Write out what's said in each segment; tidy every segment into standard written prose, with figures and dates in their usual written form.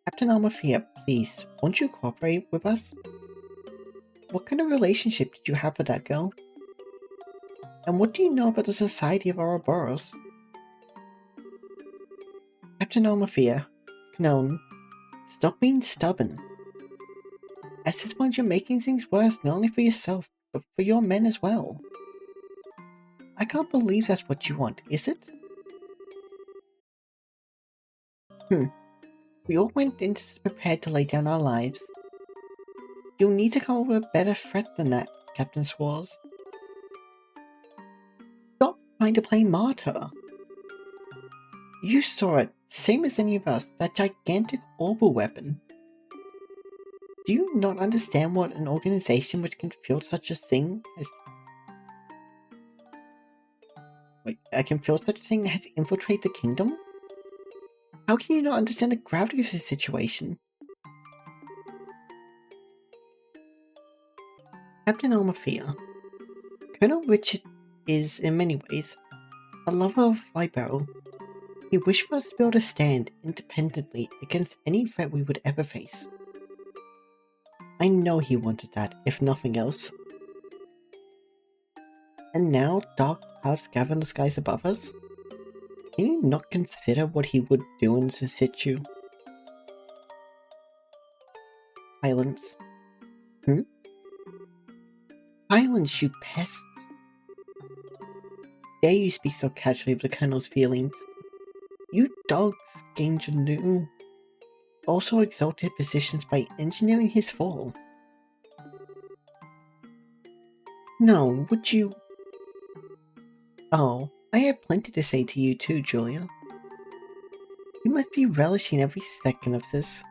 Captain Almathea, please, won't you cooperate with us? What kind of relationship did you have with that girl? And what do you know about the Society of Ouroboros? Captain Almathea, Canon, stop being stubborn. At this point you're making things worse not only for yourself, but for your men as well. I can't believe that's what you want, is it? We all went into this prepared to lay down our lives. You'll need to come up with a better threat than that, Captain Swars. Stop trying to play martyr. You saw it, same as any of us, that gigantic orbital weapon. Do you not understand what an organization which can field such a thing has... has infiltrated the kingdom? How can you not understand the gravity of this situation? Captain Almathea, Colonel Richard is, in many ways, a lover of Libero. He wished for us to be able to stand independently against any threat we would ever face. I know he wanted that, if nothing else. And now dark clouds gather in the skies above us? Can you not consider what he would do in this situ? Silence. Silence, you pest! Dare you speak so casually of the Colonel's feelings? You dogs gained your new, also exalted positions by engineering his fall. No, would you... Oh, I have plenty to say to you too, Julia. You must be relishing every second of this,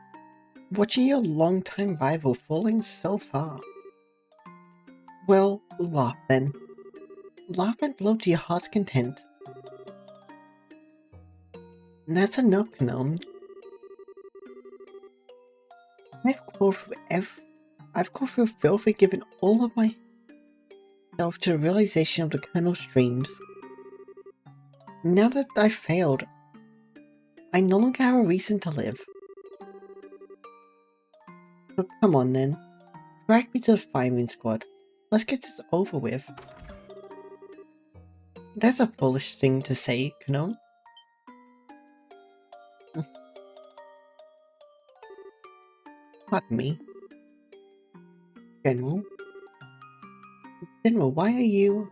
watching your longtime rival falling so far. Well, laugh then. Laugh and blow to your heart's content. That's enough, Canon. I've called through filth and given all of myself to the realization of the Colonel's dreams. Now that I've failed, I no longer have a reason to live. So come on then, drag me to the firing squad. Let's get this over with. That's a foolish thing to say, Canon. Pardon me. General? General, why are you...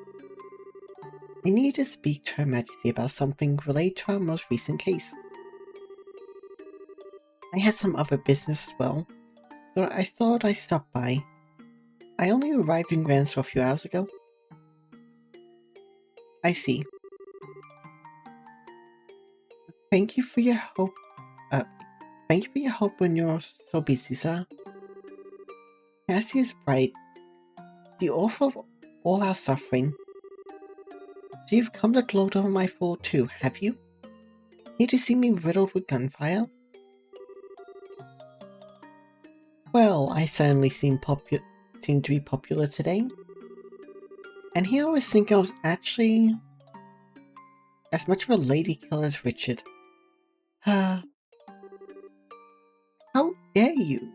I need to speak to Her Majesty about something related to our most recent case. I had some other business as well, so I thought I'd stop by. I only arrived in Gransville a few hours ago. I see. Thank you for your help. Thank you for your help when you're so busy, sir. Cassie is right. The author of all our suffering. So you've come to gloat over my fall too, have you? Here to see me riddled with gunfire? Well, I certainly seem to be popular today. And here I was thinking I was actually as much of a lady killer as Richard. How dare you?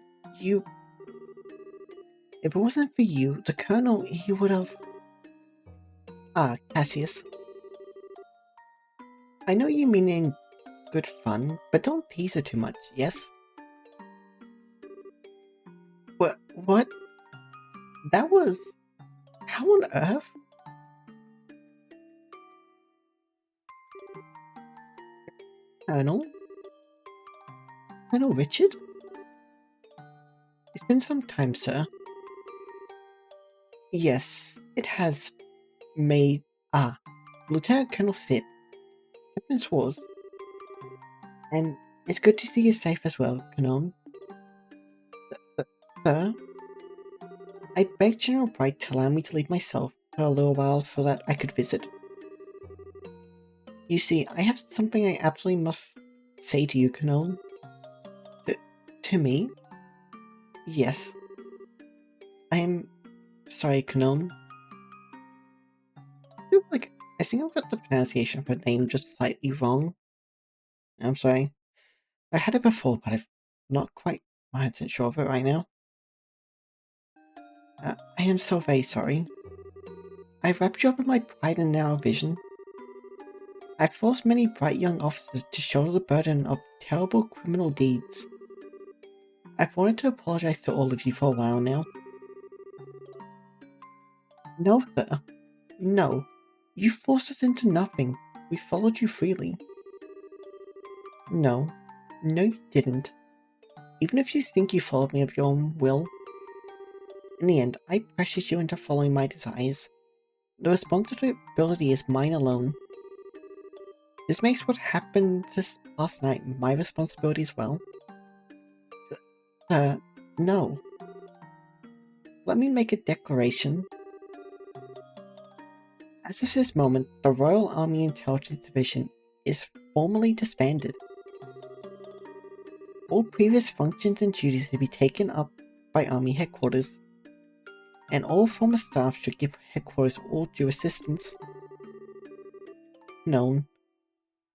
If it wasn't for you, the Colonel, he would have... Ah, Cassius. I know you mean in good fun, but don't tease her too much, yes? What? That was... How on earth? Colonel? Colonel Richard? It's been some time, sir. Yes, it has made... Ah, Lieutenant Colonel Sid. Captain Swars. And it's good to see you safe as well, Canon. Sir? I begged General Bright to allow me to leave myself for a little while so that I could visit. You see, I have something I absolutely must say to you, Canon. To me? Yes. I am sorry, Canon. I think I've got the pronunciation of her name just slightly wrong. I'm sorry. I had it before, but I'm not quite 100% sure of it right now. I am so very sorry. I wrapped you up in my pride and narrow vision. I've forced many bright young officers to shoulder the burden of terrible criminal deeds. I've wanted to apologize to all of you for a while now. No, sir. No. You forced us into nothing. We followed you freely. No. No, you didn't. Even if you think you followed me of your own will. In the end, I pressured you into following my desires. The responsibility is mine alone. This makes what happened this past night my responsibility as well. No. Let me make a declaration. As of this moment, the Royal Army Intelligence Division is formally disbanded. All previous functions and duties will be taken up by Army Headquarters, and all former staff should give Headquarters all due assistance. Known.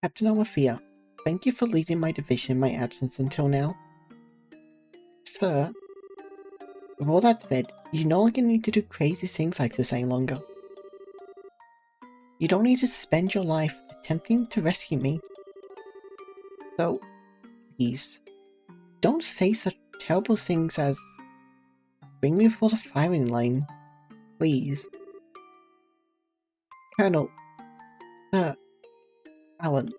Captain Almathea, thank you for leading my division in my absence until now. Sir, with all that said, you no longer need to do crazy things like this any longer. You don't need to spend your life attempting to rescue me. So, please, don't say such terrible things as bring me before the firing line, please. Colonel, Sir, Alan,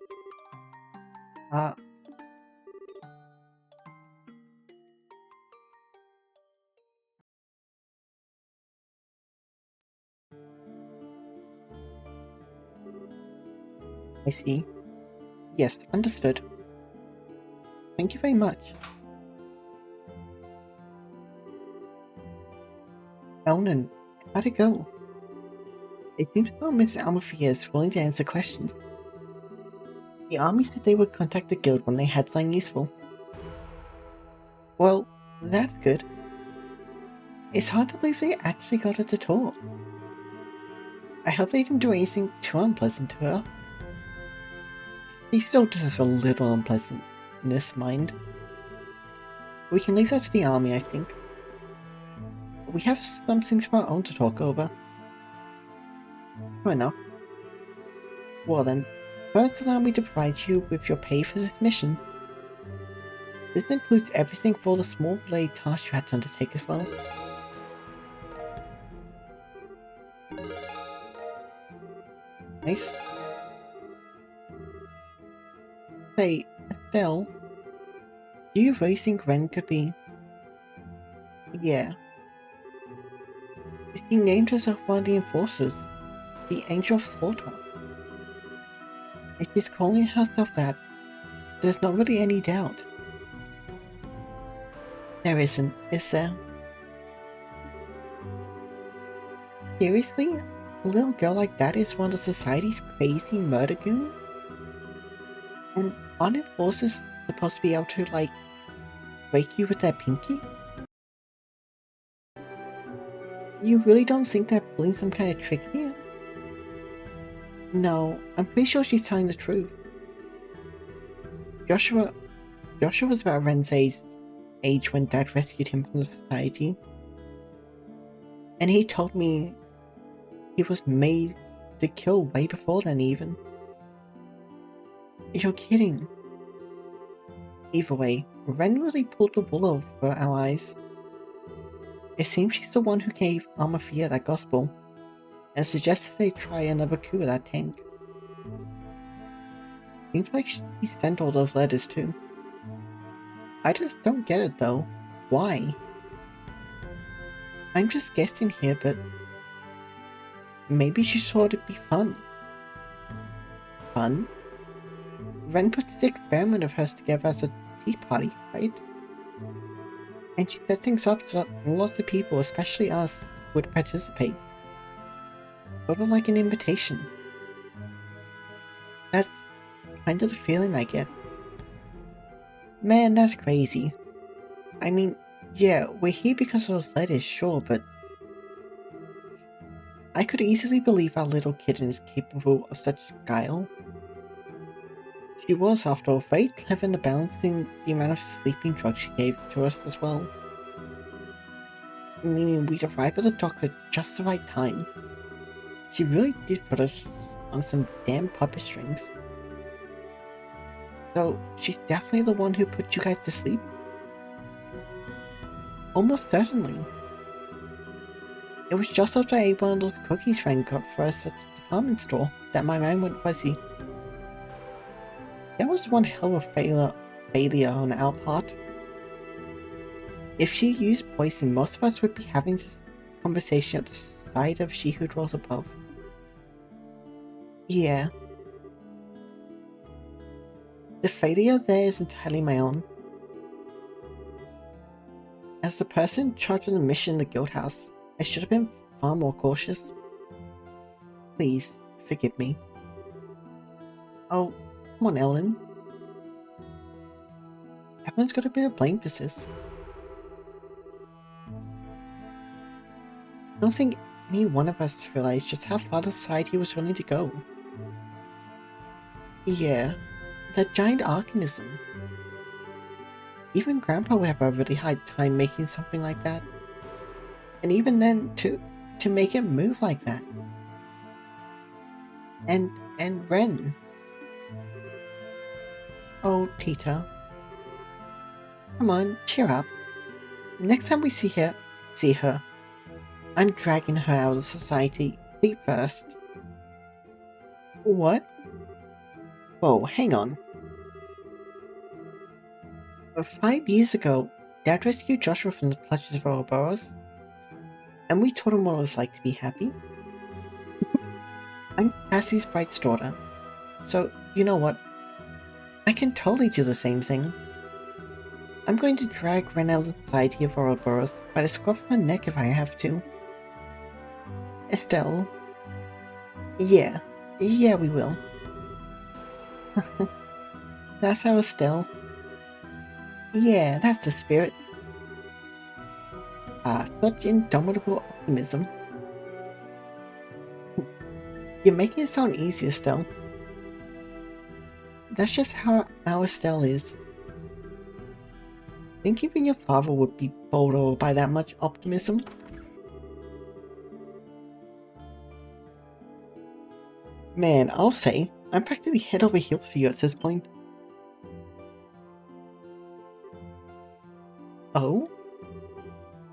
I see. Yes, understood. Thank you very much. Elnan, how'd it go? It seems though Miss Almathea is willing to answer questions. The army said they would contact the guild when they had something useful. Well, that's good. It's hard to believe they actually got her to talk. I hope they didn't do anything too unpleasant to her. She still does a little unpleasantness, mind. We can leave that to the army, I think. We have some things of our own to talk over. Fair enough. Well then, first allow me to provide you with your pay for this mission. This includes everything for the small related tasks you had to undertake as well. Nice. Say, Estelle, do you really think Ren could be... Yeah. She named herself one of the enforcers, the Angel of Slaughter. If she's calling herself that, there's not really any doubt. There isn't, is there? Seriously? A little girl like that is one of society's crazy murder goons? And aren't enforcers supposed to be able to, like, break you with their pinky? You really don't think they're pulling some kind of trick here? No, I'm pretty sure she's telling the truth. Joshua was about Ren's age when Dad rescued him from the society. And he told me he was made to kill way before then even. You're kidding. Either way, Ren really pulled the wool over our eyes. It seems she's the one who gave Almathea that gospel, and suggested they try another coup with that tank. Seems like she sent all those letters too. I just don't get it though. Why? I'm just guessing here, but maybe she thought it'd be fun. Fun? Ren put this experiment of hers together as a tea party, right? And she sets things up so that lots of people, especially us, would participate. Sort of like an invitation. That's kind of the feeling I get. Man, that's crazy. I mean, yeah, we're here because of those letters, sure, but I could easily believe our little kitten is capable of such guile. She was, after all, very clever in balancing the amount of sleeping drugs she gave to us as well. Meaning we'd arrive at the doctor at just the right time. She really did put us on some damn puppet strings. So, she's definitely the one who put you guys to sleep? Almost certainly. It was just after I ate one of those cookies Frank got for us at the department store that my mind went fuzzy. That was one hell of a failure on our part. If she used poison, most of us would be having this conversation at the side of She Who Dwells Above. Yeah. The failure there is entirely my own. As the person charged with the mission in the guild house, I should have been far more cautious. Please, forgive me. Oh, come on, Ellen. Everyone's got a bit of blame for this. I don't think any one of us realized just how far aside he was willing to go. Yeah, that giant organism. Even Grandpa would have a really hard time making something like that. And even then, to make it move like that. And Ren. Oh, Tita. Come on, cheer up. Next time we see her, I'm dragging her out of society feet first. What? Whoa, hang on. 5 years ago, Dad rescued Joshua from the clutches of Ouroboros, and we told him what it was like to be happy. I'm Cassie's Bright's daughter, so you know what? I can totally do the same thing. I'm going to drag Ren out of the society of Ouroboros by the scruff of my neck if I have to. Estelle. Yeah, we will. That's how Estelle. Yeah, that's the spirit. Such indomitable optimism. You're making it sound easy, Estelle. That's just how our Estelle is. Think even your father would be bowled over by that much optimism? Man, I'll say, I'm practically head over heels for you at this point. Oh?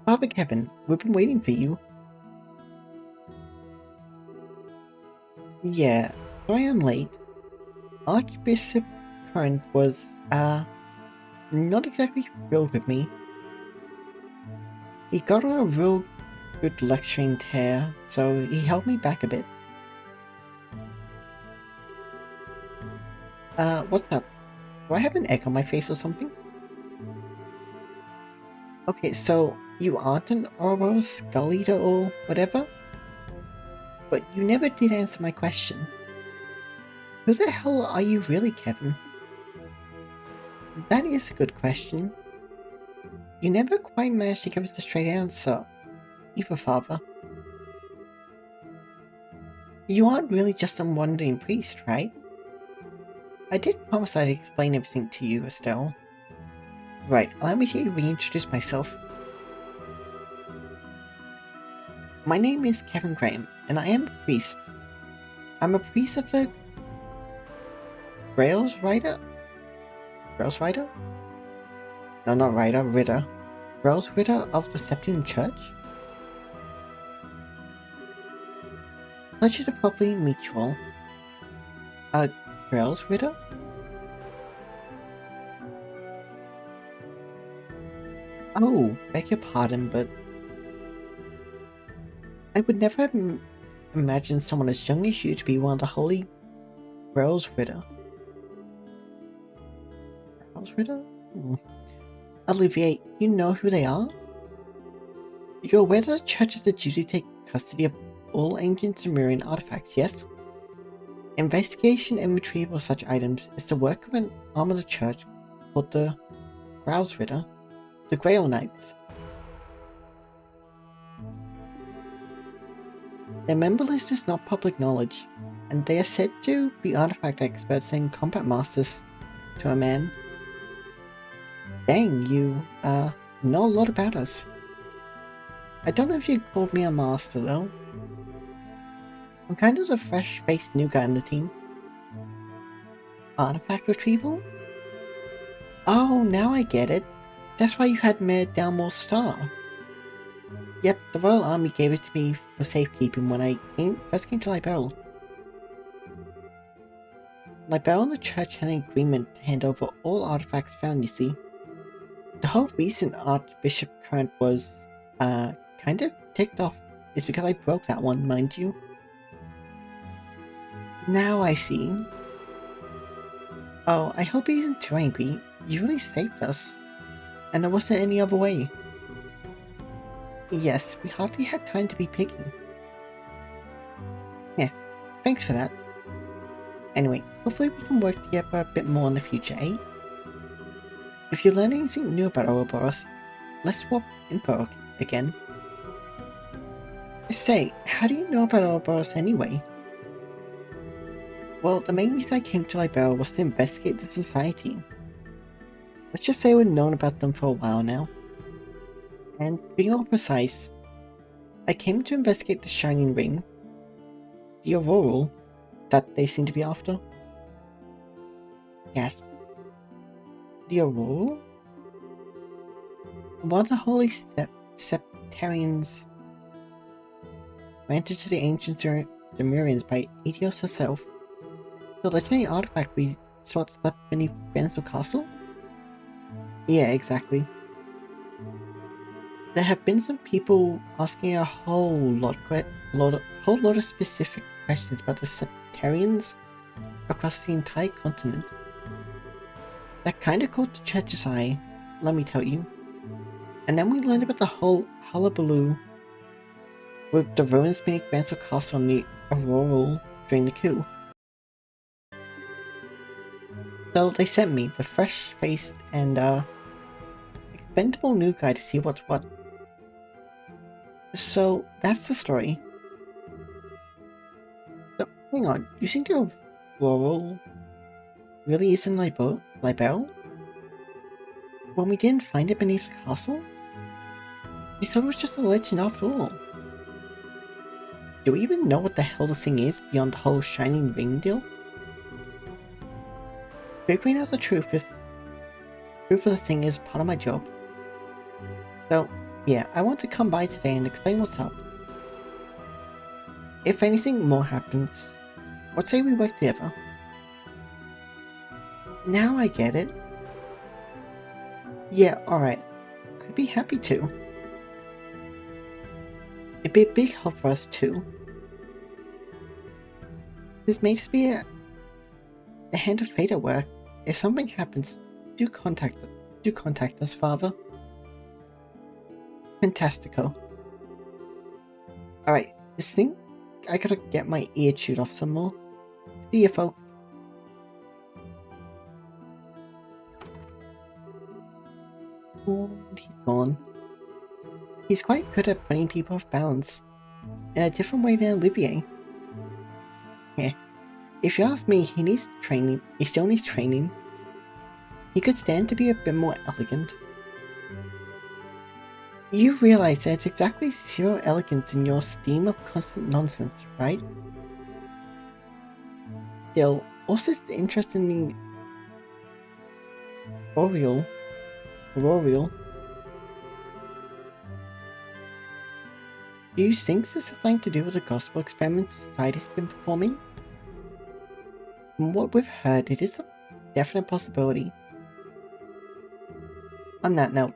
Father Kevin, we've been waiting for you. Yeah, sorry I'm late. Archbishop Current was, not exactly thrilled with me. He got on a real good lecturing tear, so he held me back a bit. What's up? Do I have an egg on my face or something? Okay, so you aren't an Ouroboros Skull Eater or whatever? But you never did answer my question. Who the hell are you really, Kevin? That is a good question. You never quite managed to give us a straight answer, either, Father. You aren't really just some wandering priest, right? I did promise I'd explain everything to you, Estelle. Right, allow me to reintroduce myself. My name is Kevin Graham, and I am a priest. I'm a priest of the Grails Rider? Grails Rider? No, not Rider, Ritter. Grails Ritter of the Septian Church? Pleasure to properly meet you all. Grails Ritter? Oh, beg your pardon, but I would never have imagined someone as young as you to be one of the holy Grails Ritter. Grails Ritter? Olivier, you know who they are? You're aware that the church has the duty to take custody of all ancient Sumerian artifacts, yes? Investigation and retrieval of such items is the work of an arm of the church called the Grails Ritter, the Grail Knights. Their member list is not public knowledge, and they are said to be artifact experts and combat masters to a man. Dang, you, know a lot about us. I don't know if you'd call me a master, though. I'm kind of the fresh-faced new guy on the team. Artifact retrieval? Oh, now I get it. That's why you had Mayor Dalmore's star. Yep, the Royal Army gave it to me for safekeeping when I first came to Liberl. Liberl and the church had an agreement to hand over all artifacts found, you see. The whole reason Archbishop Current was, kind of ticked off is because I broke that one, mind you. Now I see. Oh, I hope he isn't too angry. You really saved us. And there wasn't any other way. Yes, we hardly had time to be picky. Yeah, thanks for that. Anyway, hopefully we can work together a bit more in the future, eh? If you learn anything new about Ouroboros, let's swap info again. Say, how do you know about Ouroboros anyway? Well, the main reason I came to Liberl was to investigate the society. Let's just say we've known about them for a while now. And being more precise, I came to investigate the Shining Ring, the Auroral, that they seem to be after. Yes. The Auroral? One of the Holy Septarians granted to the ancient Zemurians by Aetios herself. The legendary artifact we sought slept beneath Gransville Castle? Yeah, exactly. There have been some people asking a whole lot of specific questions about the Septarians across the entire continent. That kinda caught the church's eye, let me tell you. And then we learned about the whole hullabaloo with the ruins beneath Gransville Castle and the Auroral during the coup. So they sent me, the fresh-faced and expendable new guy, to see what's what. So that's the story. So hang on, you think the Auroral really is in Liberl? When we didn't find it beneath the castle? We thought it was just a legend after all. Do we even know what the hell this thing is beyond the whole Shining Ring deal? Figuring out the truth of the thing is part of my job. So, yeah, I want to come by today and explain what's up. If anything more happens, let's say we work together. Now I get it. Yeah, alright. I'd be happy to. It'd be a big help for us too. This may just be a hand of fate at work. If something happens, do contact us, Father. Fantastico. Alright, this thing, I gotta get my ear chewed off some more. See ya, folks. And he's gone. He's quite good at putting people off balance, in a different way than Olivier. Yeah, if you ask me, he needs training. He still needs training. He could stand to be a bit more elegant. You realize there's exactly zero elegance in your stream of constant nonsense, right? Still, also interested in the Auroral. Do you think this has something to do with the gospel experiments society's been performing? From what we've heard, it is a definite possibility. On that note,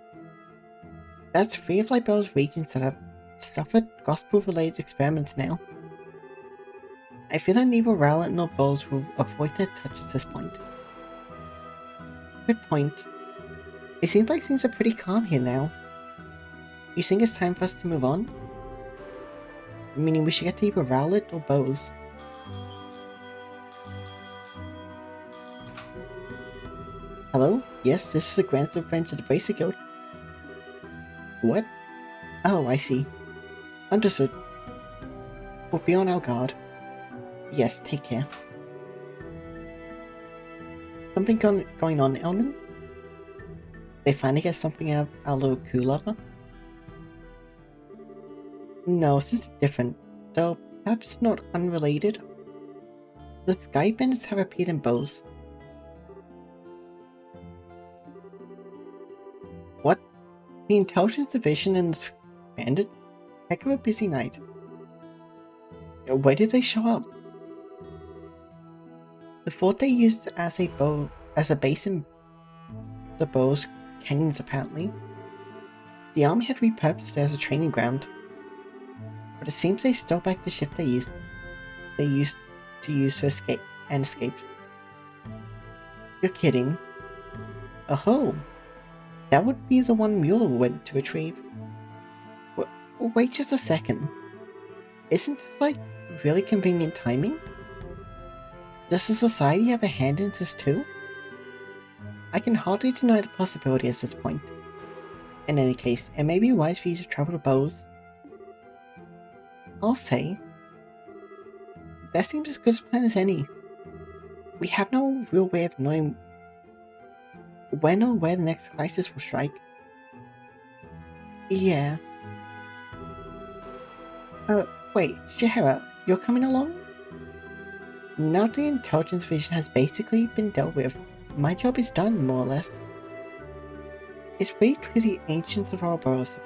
that's 3 of Liberl's regions that have suffered gospel-related experiments now. I feel that neither Rowlet nor Bowles will avoid their touch at this point. Good point. It seems like things are pretty calm here now. You think it's time for us to move on? Meaning we should get to either Rowlet or Bowles. Hello? Yes, this is the Gransville branch of the Bracer Guild. What? Oh, I see. Understood. We'll be on our guard. Yes, take care. Something going on, Elman? They finally get something out of our little coup lover? No, something different, though perhaps not unrelated. The Sky Bandits have appeared in bows. What? The Intelligence Division and the Bandits? Heck of a busy night. Where did they show up? The fort they used as a base in the Bow's canyons apparently. The army had repurposed it as a training ground, but it seems they stole back the ship they used to escape. You're kidding. Oh, that would be the one Mueller went to retrieve. Wait just a second. Isn't this like really convenient timing? Does the Society have a hand in this too? I can hardly deny the possibility at this point. In any case, it may be wise for you to travel to Bowes. I'll say. That seems as good a plan as any. We have no real way of knowing when or where the next crisis will strike. Yeah. Wait, Jaheira, you're coming along? Now the Intelligence Division has basically been dealt with, my job is done, more or less. It's pretty clear the ancients of Ouroboros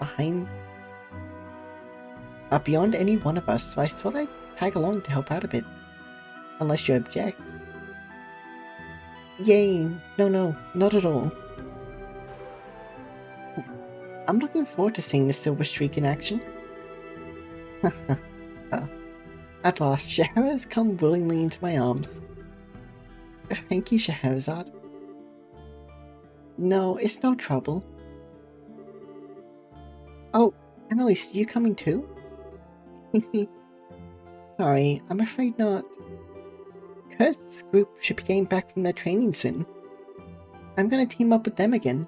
are beyond any one of us, so I thought I'd tag along to help out a bit. Unless you object. Yay! No, not at all. I'm looking forward to seeing the Silver Streak in action. At last, Jaheira has come willingly into my arms. Thank you, Scheherazade. No, it's no trouble. Oh, Annalise, are you coming too? Sorry, I'm afraid not. Kirst's group should be getting back from their training soon. I'm gonna team up with them again.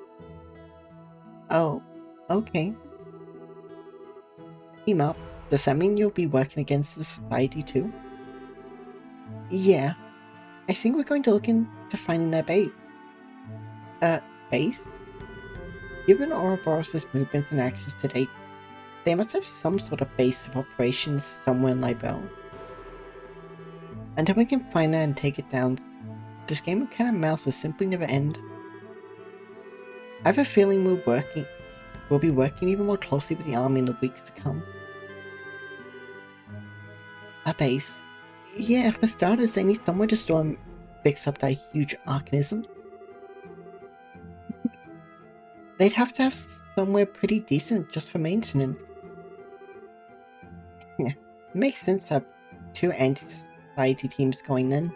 Oh, okay. Team up? Does that mean you'll be working against the Society too? Yeah. I think we're going to look into finding their base. Base? Given Ouroboros' movements and actions to date, they must have some sort of base of operations somewhere in Libelle. Until we can find her and take it down, this game of cat and mouse will simply never end. I have a feeling we'll be working even more closely with the army in the weeks to come. A base? Yeah, for starters, they need somewhere to store and fix up that huge arcanism. They'd have to have somewhere pretty decent just for maintenance. Yeah, it makes sense to have two anti-society teams going then.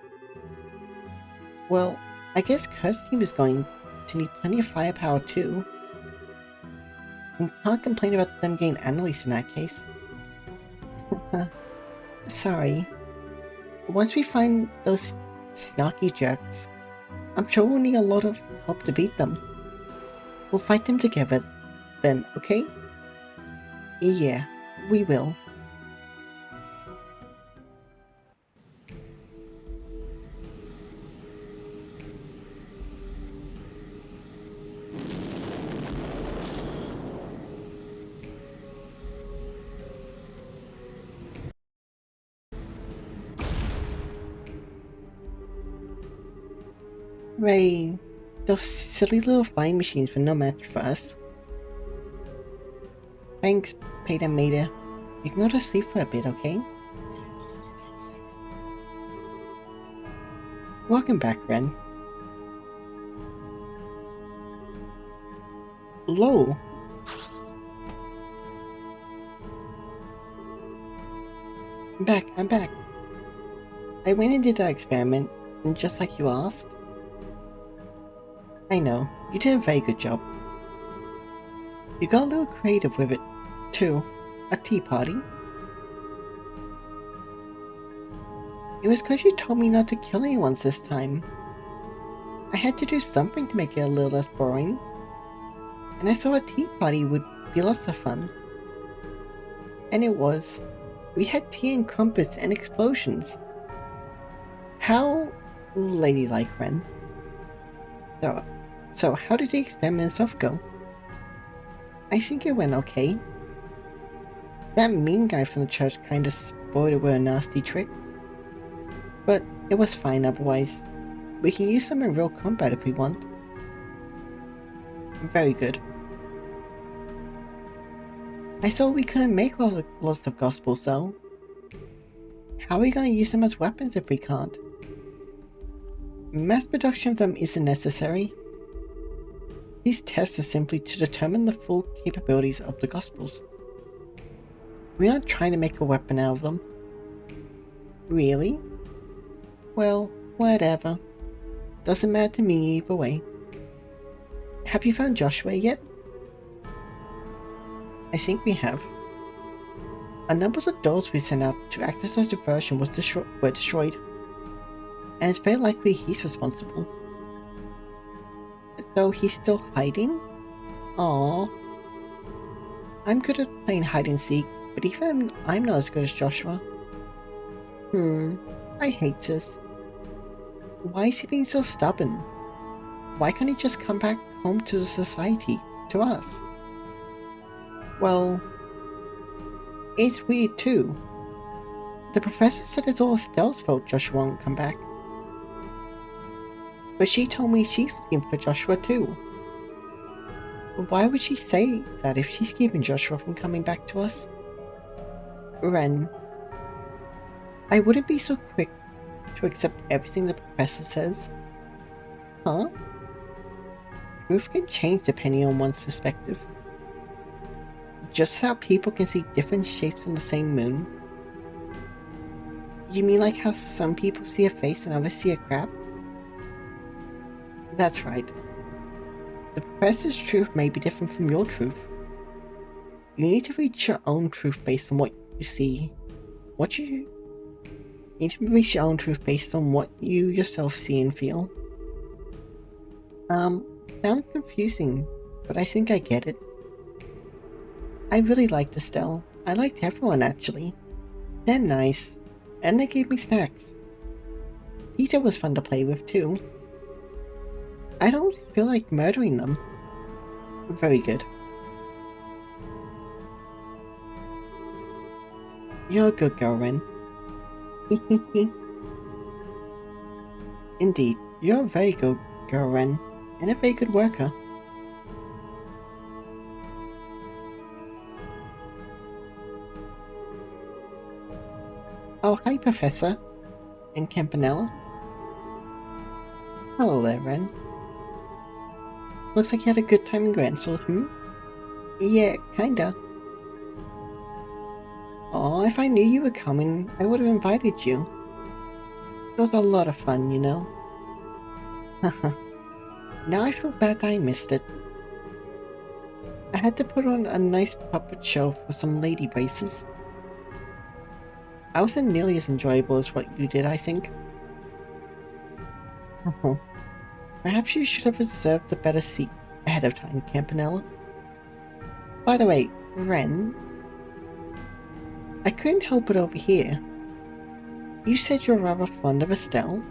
Well, I guess Kirst's team is going to need plenty of firepower too. And can't complain about them getting Annalise in that case. Sorry. Once we find those snarky jerks, I'm sure we'll need a lot of help to beat them. We'll fight them together then, okay? Yeah, we will. Ray, those silly little flying machines were no match for us. Thanks, Peter Mater. You can go to sleep for a bit, okay? Welcome back, Ren. Lo! I'm back. I went and did that experiment, and just like you asked. I know, you did a very good job. You got a little creative with it, too. A tea party. It was because you told me not to kill anyone this time. I had to do something to make it a little less boring. And I thought a tea party would be lots of fun. And it was. We had tea and crumpets and explosions. How ladylike, Ren. So how did the experiment itself go? I think it went okay. That mean guy from the church kinda spoiled it with a nasty trick. But it was fine otherwise. We can use them in real combat if we want. Very good. I thought we couldn't make lots of gospels though. How are we gonna use them as weapons if we can't? Mass production of them isn't necessary. These tests are simply to determine the full capabilities of the gospels. We aren't trying to make a weapon out of them. Really? Well, whatever. Doesn't matter to me either way. Have you found Joshua yet? I think we have. A number of the dolls we sent out to act as a diversion were destroyed. And it's very likely he's responsible. So he's still hiding? Aww. I'm good at playing hide and seek, but even I'm not as good as Joshua. I hate this. Why is he being so stubborn? Why can't he just come back home to the society, to us? Well, it's weird too. The professor said it's all Estelle's fault Joshua won't come back. But she told me she's looking for Joshua too. Why would she say that if she's keeping Joshua from coming back to us? Ren, I wouldn't be so quick to accept everything the professor says. Huh? Truth can change depending on one's perspective. Just how people can see different shapes on the same moon. You mean like how some people see a face and others see a crab? That's right. The professor's truth may be different from your truth. You need to reach your own truth based on what you see. You need to reach your own truth based on what you yourself see and feel. Sounds confusing, but I think I get it. I really liked Estelle. I liked everyone actually. They're nice. And they gave me snacks. Tita was fun to play with too. I don't feel like murdering them. Very good. You're a good girl, Ren. Indeed, you're a very good girl, Ren, and a very good worker. Oh, hi, Professor. And Campanella. Hello there, Ren. Looks like you had a good time in Grancel, Yeah, kinda. Oh, if I knew you were coming, I would have invited you. It was a lot of fun, you know. Haha. Now I feel bad that I missed it. I had to put on a nice puppet show for some lady braces. I wasn't nearly as enjoyable as what you did, I think. Perhaps you should have reserved a better seat ahead of time, Campanella. By the way, Ren, I couldn't help it over here. You said you're rather fond of Estelle?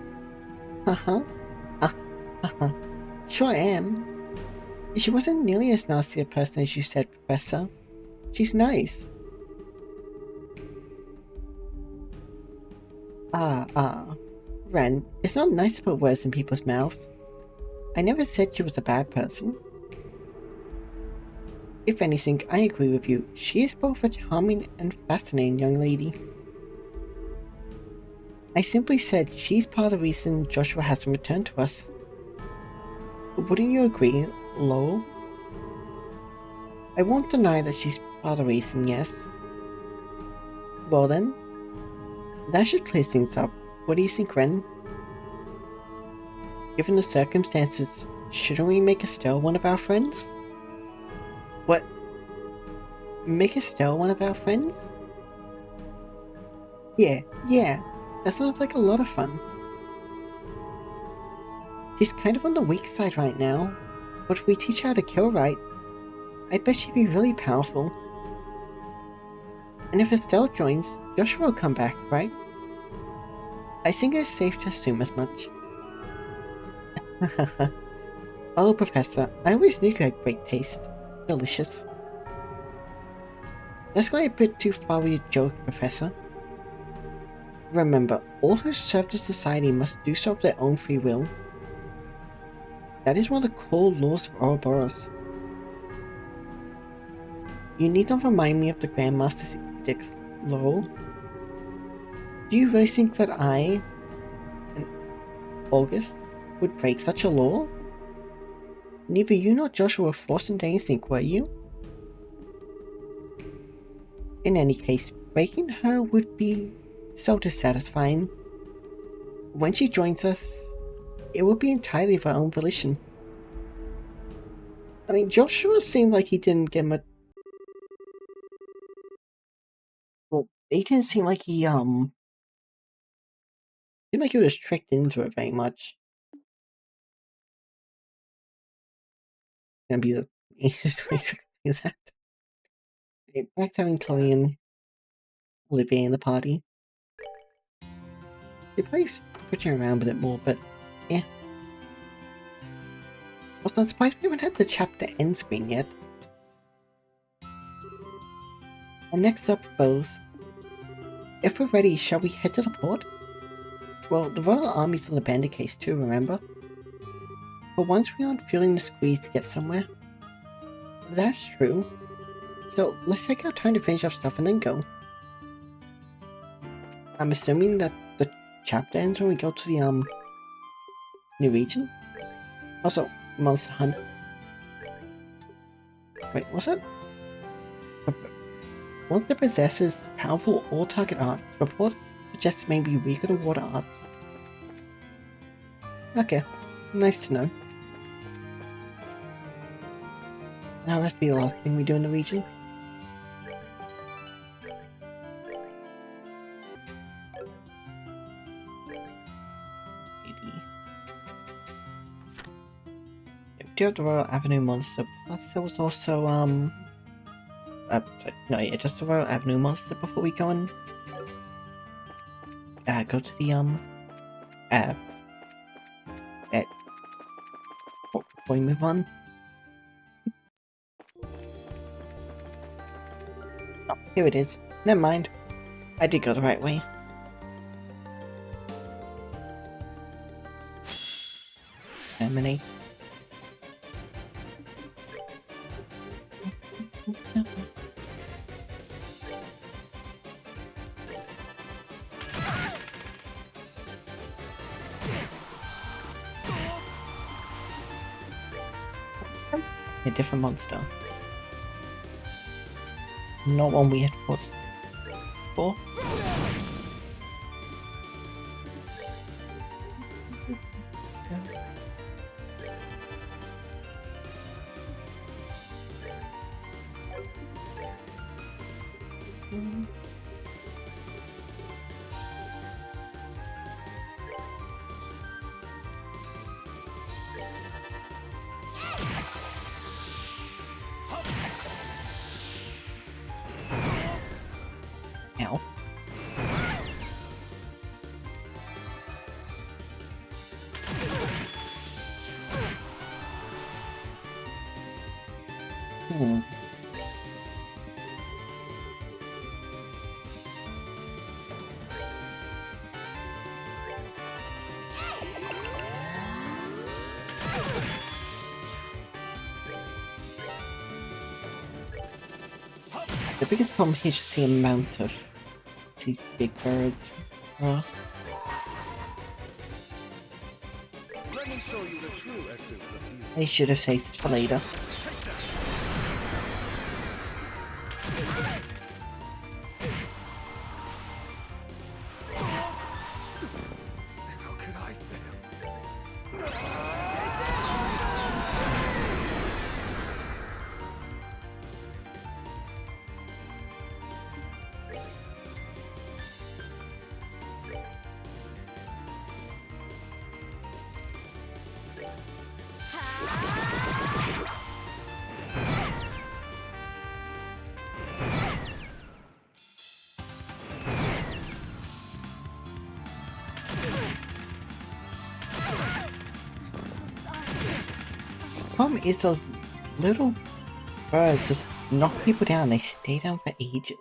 Sure I am. She wasn't nearly as nasty a person as you said, Professor. She's nice. Ren, it's not nice to put words in people's mouths. I never said she was a bad person. If anything, I agree with you. She is both a charming and fascinating young lady. I simply said she's part of the reason Joshua hasn't returned to us. Wouldn't you agree, Lowell? I won't deny that she's part of the reason, yes. Well then, that should clear things up. What do you think, Ren? Given the circumstances, shouldn't we make Estelle one of our friends? What? Make Estelle one of our friends? Yeah, that sounds like a lot of fun. She's kind of on the weak side right now, but if we teach her how to kill right, I bet she'd be really powerful. And if Estelle joins, Joshua will come back, right? I think it's safe to assume as much. Oh, Professor, I always knew you had great taste. Delicious. That's going a bit too far with your joke, Professor. Remember, all who serve the society must do so of their own free will. That is one of the core laws of Ouroboros. You need not remind me of the Grandmaster's edicts, Laurel. Do you really think that I, and August, would break such a law? Neither you nor Joshua were forced into anything, were you? In any case, breaking her would be so dissatisfying. When she joins us, it would be entirely of her own volition. I mean, Joshua seemed like he didn't get much. Well, he didn't seem like he, seemed like he was tricked into it very much. Gonna be the easiest way to do that. Okay, back to having Chloe and Olivia in the party. They probably switching around a bit more, but yeah. Also, I'm surprised we haven't had the chapter end screen yet. And next up, Bose. If we're ready, shall we head to the port? Well, the Royal Army's in the Bandit case too, remember? But once we aren't feeling the squeeze to get somewhere. That's true. So let's take our time to finish our stuff and then go. I'm assuming that the chapter ends when we go to the new region? Also, Monster Hunt. Wait, what's that? One that possesses powerful all-target arts. Reports suggest it may be weaker to water arts. Okay, nice to know. That must be the last thing we do in the region. We do have the Royal Avenue Monster, plus there was also, no, yeah, just the Royal Avenue Monster before we go and, go to the, before we move on. Oh, here it is. Never mind. I did go the right way. Emanate. A different monster. Not one we had fought before. Ow. The biggest problem here is just the amount of these big birds. Let me show you the true essence of evil. I should have saved this for later. How could I fail? problem is those little birds just knock people down. They stay down for ages.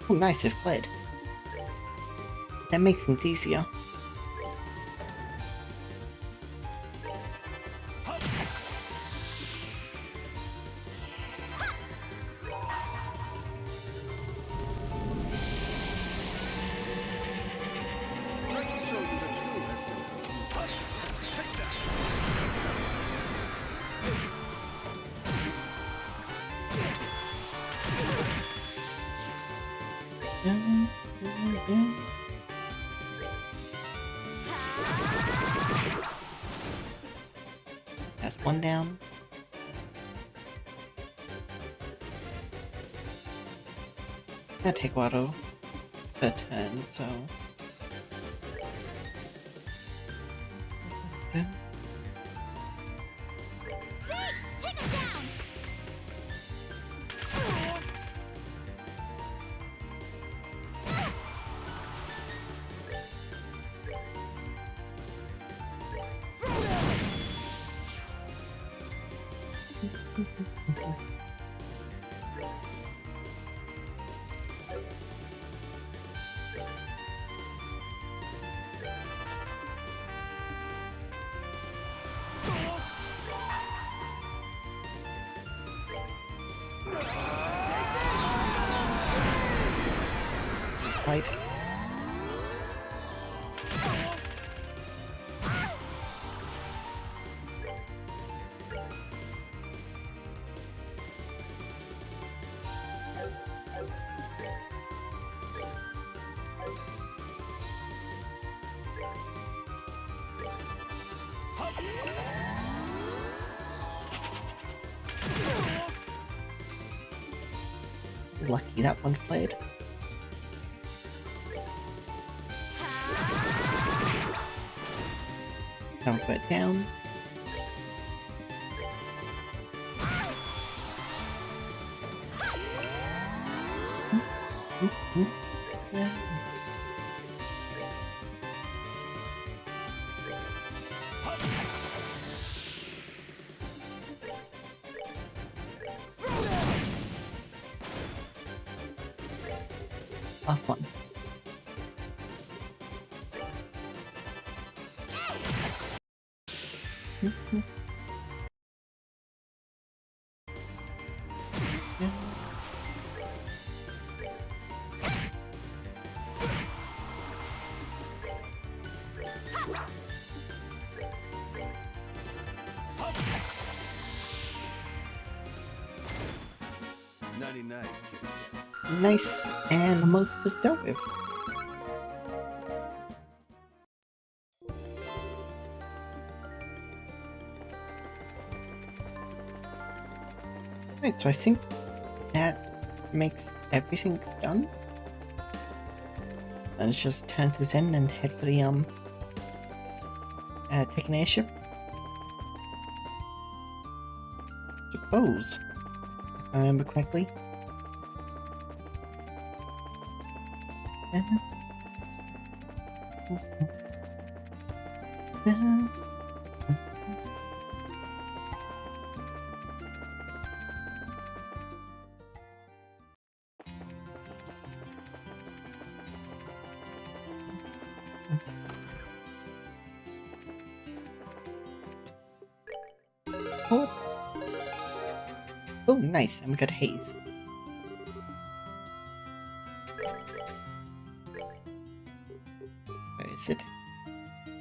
Oh nice, it fled. That makes things easier. Let me show you the true essence of you. Take that! That's one down. Gonna take Watto per turn, so. Take it down! Right. Lucky that one fled. Now put it down. Last one. Nighty-night, kitty cats. Nice, and the monster's dealt with. Right, so I think that makes everything done. And it just turns this in and head for the take an airship. Suppose, if I remember correctly. Oh, nice, and we got Haze. Where is it?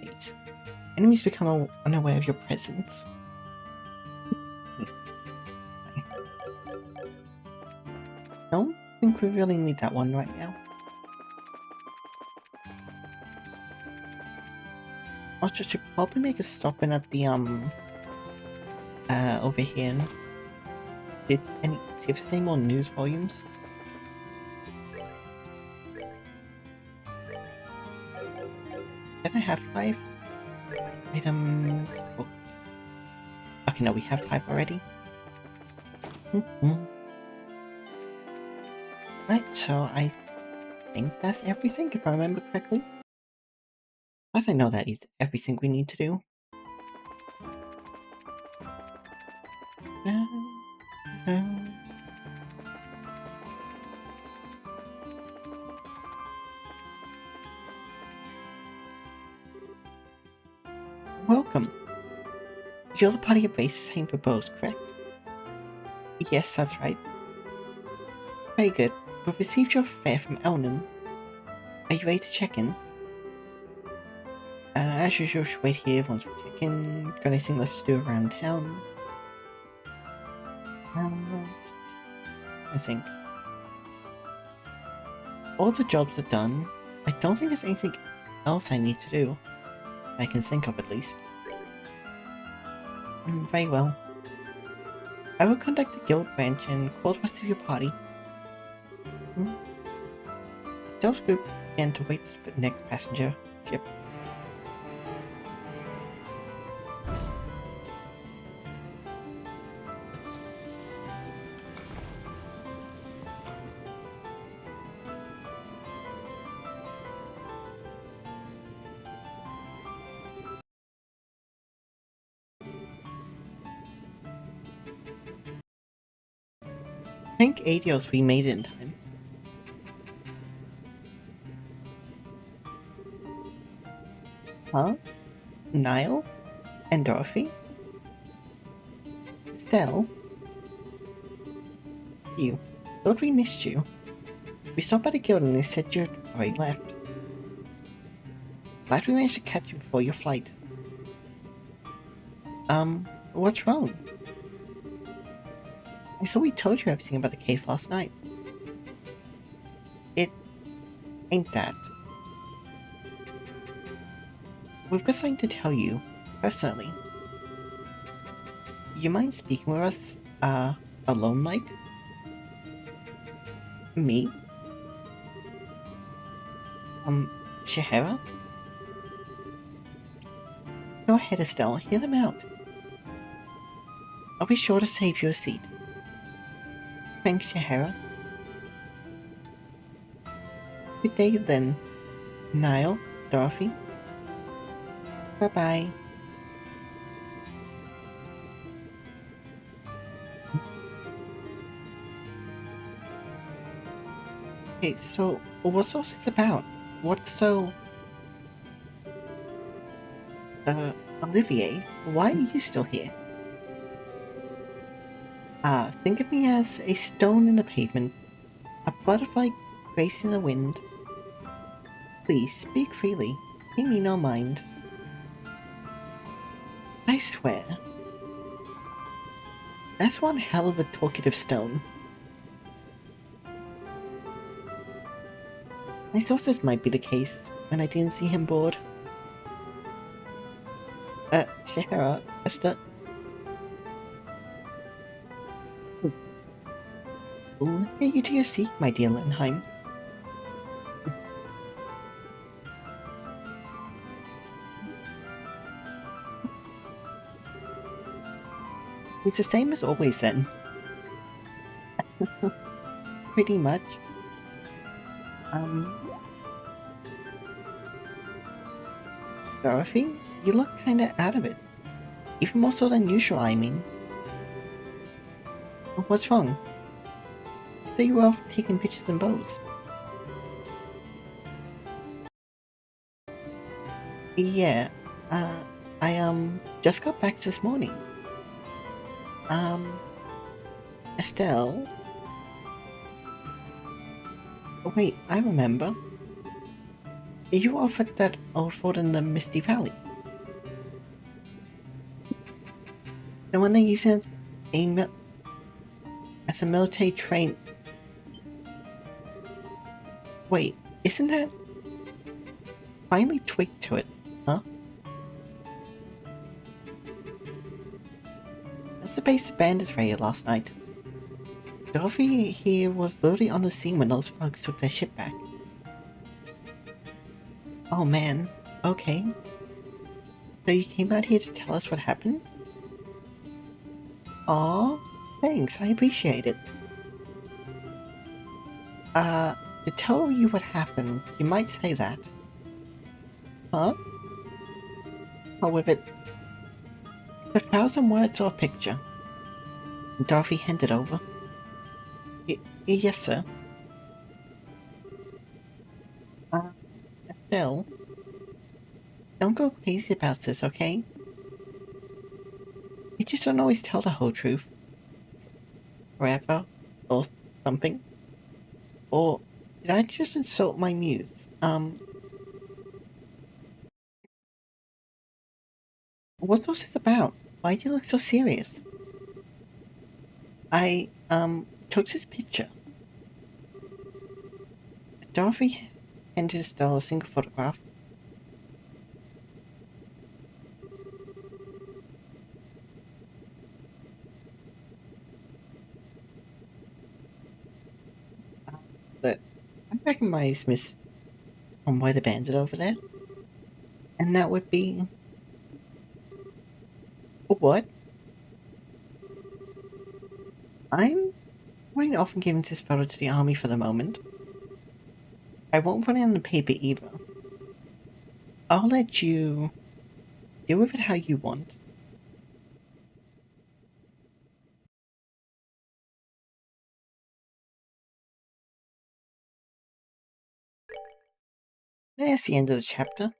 Haze. Enemies become unaware of your presence. we really need that one right now. Also, should probably make a stop in at the over here. See if there's any more news volumes. Did I have 5 items? Books. Okay, no, we have 5 already. Right, so I think that's everything, if I remember correctly. As I know that is everything we need to do. Welcome. You're the party of races having proposed, correct? Yes, that's right. Very good. We've received your fare from Elnan. Are you ready to check in? As usual, should wait here once we check in. Got anything left to do around town? I think. All the jobs are done. I don't think there's anything else I need to do. I can think of, at least. Very well. I will contact the guild branch and call the rest of your party. Sales group began to wait for the next passenger ship. Thank Adios we made it in time. Huh? Niall? And Dorothy? Estelle? You. Thought we missed you. We stopped by the guild and they said you'd already left. Glad we managed to catch you before your flight. What's wrong? I saw we told you everything about the case last night. It ain't that. We've got something to tell you, personally. You mind speaking with us, alone, like? Me? Shahara? Go ahead, Estelle, hear them out. I'll be sure to save you a seat. Thanks, Shahara. Good day, then. Niall, Dorothy. Bye-bye. Okay, so what's all this about? What's so... Olivier, why are you still here? Think of me as a stone in the pavement, a butterfly gracing the wind. Please, speak freely. Pay me no mind. I swear. That's one hell of a talkative stone. I thought this might be the case when I didn't see him bored. Shahara, Esther. Get you to your seat, my dear Lenheim. It's the same as always, then. Pretty much. Dorothy, you look kinda out of it. Even more so than usual, I mean. What's wrong? I thought you were off taking pictures and bows. Yeah, I just got back this morning. Estelle? Oh wait, I remember. You offered that old fort in the Misty Valley. The one that you said as a military train. Wait, isn't that finally tweaked to it, huh? That's the base bandits raided last night. Dorothy here was literally on the scene when those thugs took their ship back. Oh man, okay. So you came out here to tell us what happened? Aw, thanks, I appreciate it. To tell you what happened, you might say that. Huh? Oh, with it. 1,000 words or a picture. Dorothy handed over. Yes, sir. Still, don't go crazy about this, okay? You just don't always tell the whole truth. Forever, or something. Or did I just insult my muse? What's all this about? Why do you look so serious? I, took this picture. Dorothy handed Estelle a single photograph. That I recognize Miss Tomboy the Bandit over there. And that would be... What? I'm going to often give this photo to the army for the moment. I won't run it on the paper either. I'll let you deal with it how you want. That's the end of the chapter.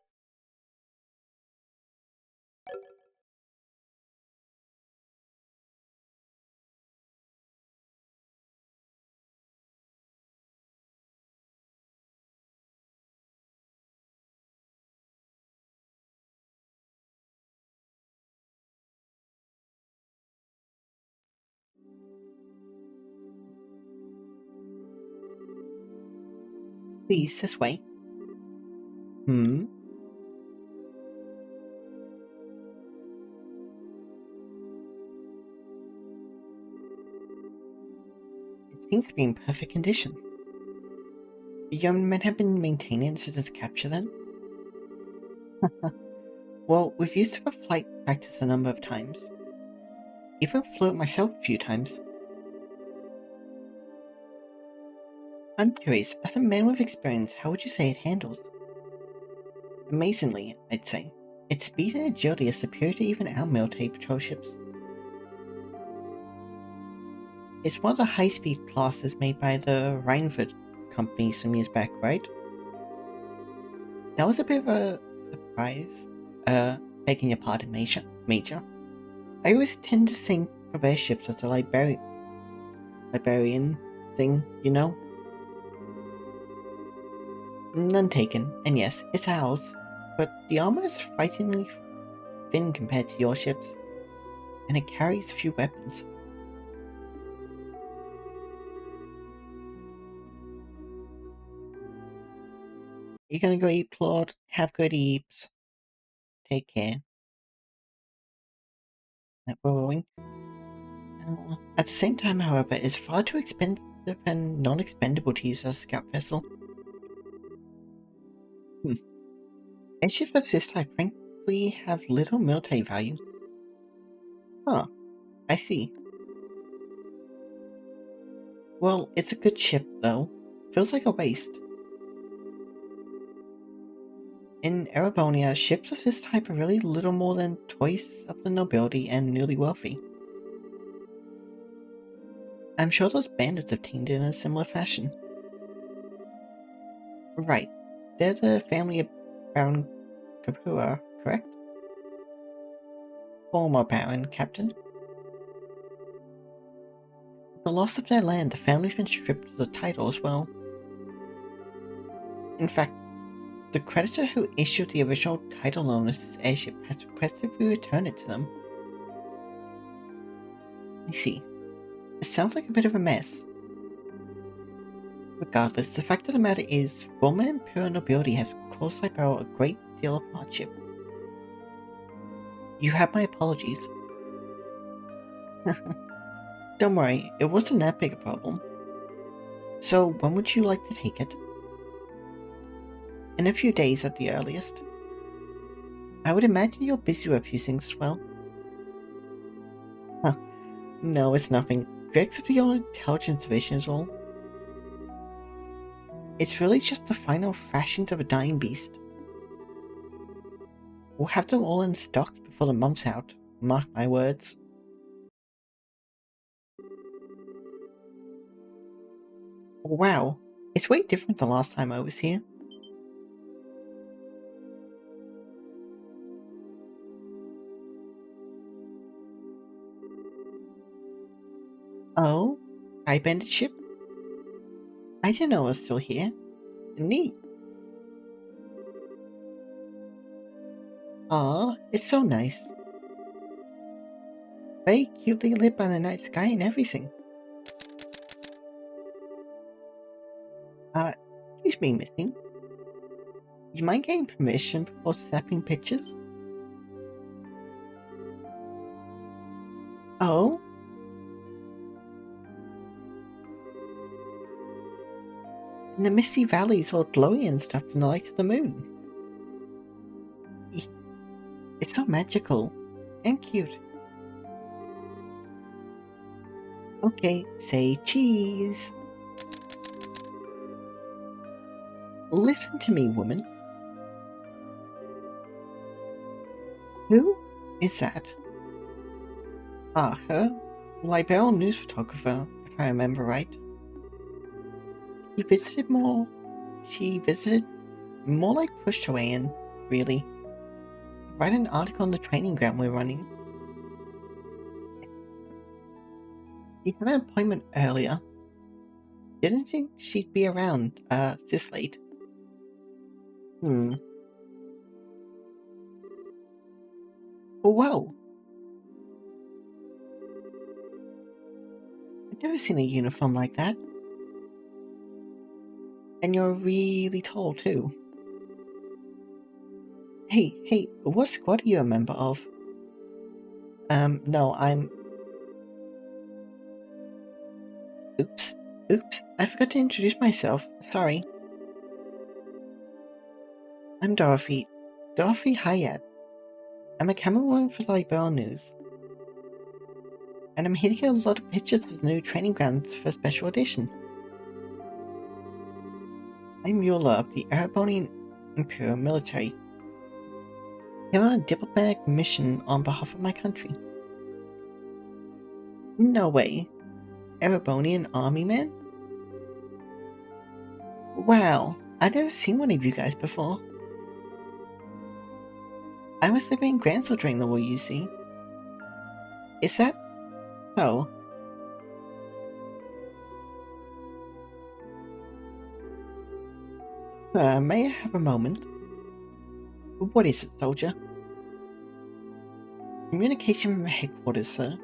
Please, this way. It seems to be in perfect condition. The young men have been maintaining it since its capture then? Well, we've used it for flight practice a number of times. Even flew it myself a few times. I'm curious, as a man with experience, how would you say it handles? Amazingly, I'd say. Its speed and agility are superior to even our military patrol ships. It's one of the high-speed classes made by the Reinford company some years back, right? That was a bit of a surprise, begging your pardon, Major. I always tend to think of airships as a Liberian thing, you know? None taken, and yes, it's ours, but the armor is frighteningly thin compared to your ships, and it carries few weapons. You're gonna go eat, Claude? Have good eats. Take care. We're rolling. At the same time, however, it's far too expensive and non-expendable to use as a scout vessel. Airships of this type frankly have little military value. Huh, I see. Well, it's a good ship, though. Feels like a waste. In Erebonia, ships of this type are really little more than toys of the nobility and newly wealthy. I'm sure those bandits obtained it in a similar fashion. Right. They're the family of Baron Capua, correct? Former Baron, Captain. With the loss of their land, the family's been stripped of the title as well. In fact, the creditor who issued the original title on this airship has requested we return it to them. I see. It sounds like a bit of a mess. Regardless, the fact of the matter is, former Imperial nobility have caused Libero a great deal of hardship. You have my apologies. Don't worry, it wasn't that big a problem. So, when would you like to take it? In a few days at the earliest. I would imagine you're busy with a few things as well. Huh. No, it's nothing. Tricks of your intelligence division is all. It's really just the final thrashings of a dying beast. We'll have them all in stock before the month's out. Mark my words. Wow, it's way different than last time I was here. Oh? I bandit ship? I didn't know it was still here. Neat. Aw, it's so nice. Very cutely lit by the night sky and everything. Excuse me, missing. You mind getting permission before snapping pictures? Oh? And the misty valleys all glowy and stuff from the light of the moon. It's so magical and cute. Okay, say cheese. Listen to me, woman. Who is that? Ah, her? Liberian news photographer, if I remember right. She visited more like pushed her way in, really. Write an article on the training ground we're running. She had an appointment earlier. Didn't think she'd be around, this late. Whoa! I've never seen a uniform like that. And you're really tall, too. Hey, what squad are you a member of? No, I'm... Oops, I forgot to introduce myself, sorry. I'm Dorothy Hayat. I'm a camerawoman for the Liberian News. And I'm here to get a lot of pictures of the new training grounds for a special edition. I'm Mueller of the Erebonian Imperial Military. I'm on a diplomatic mission on behalf of my country. No way. Erebonian army man? Wow, I've never seen one of you guys before. I was living in Gransel during the war, you see. Is that... Oh. May I have a moment? What is it, soldier? Communication from headquarters, sir.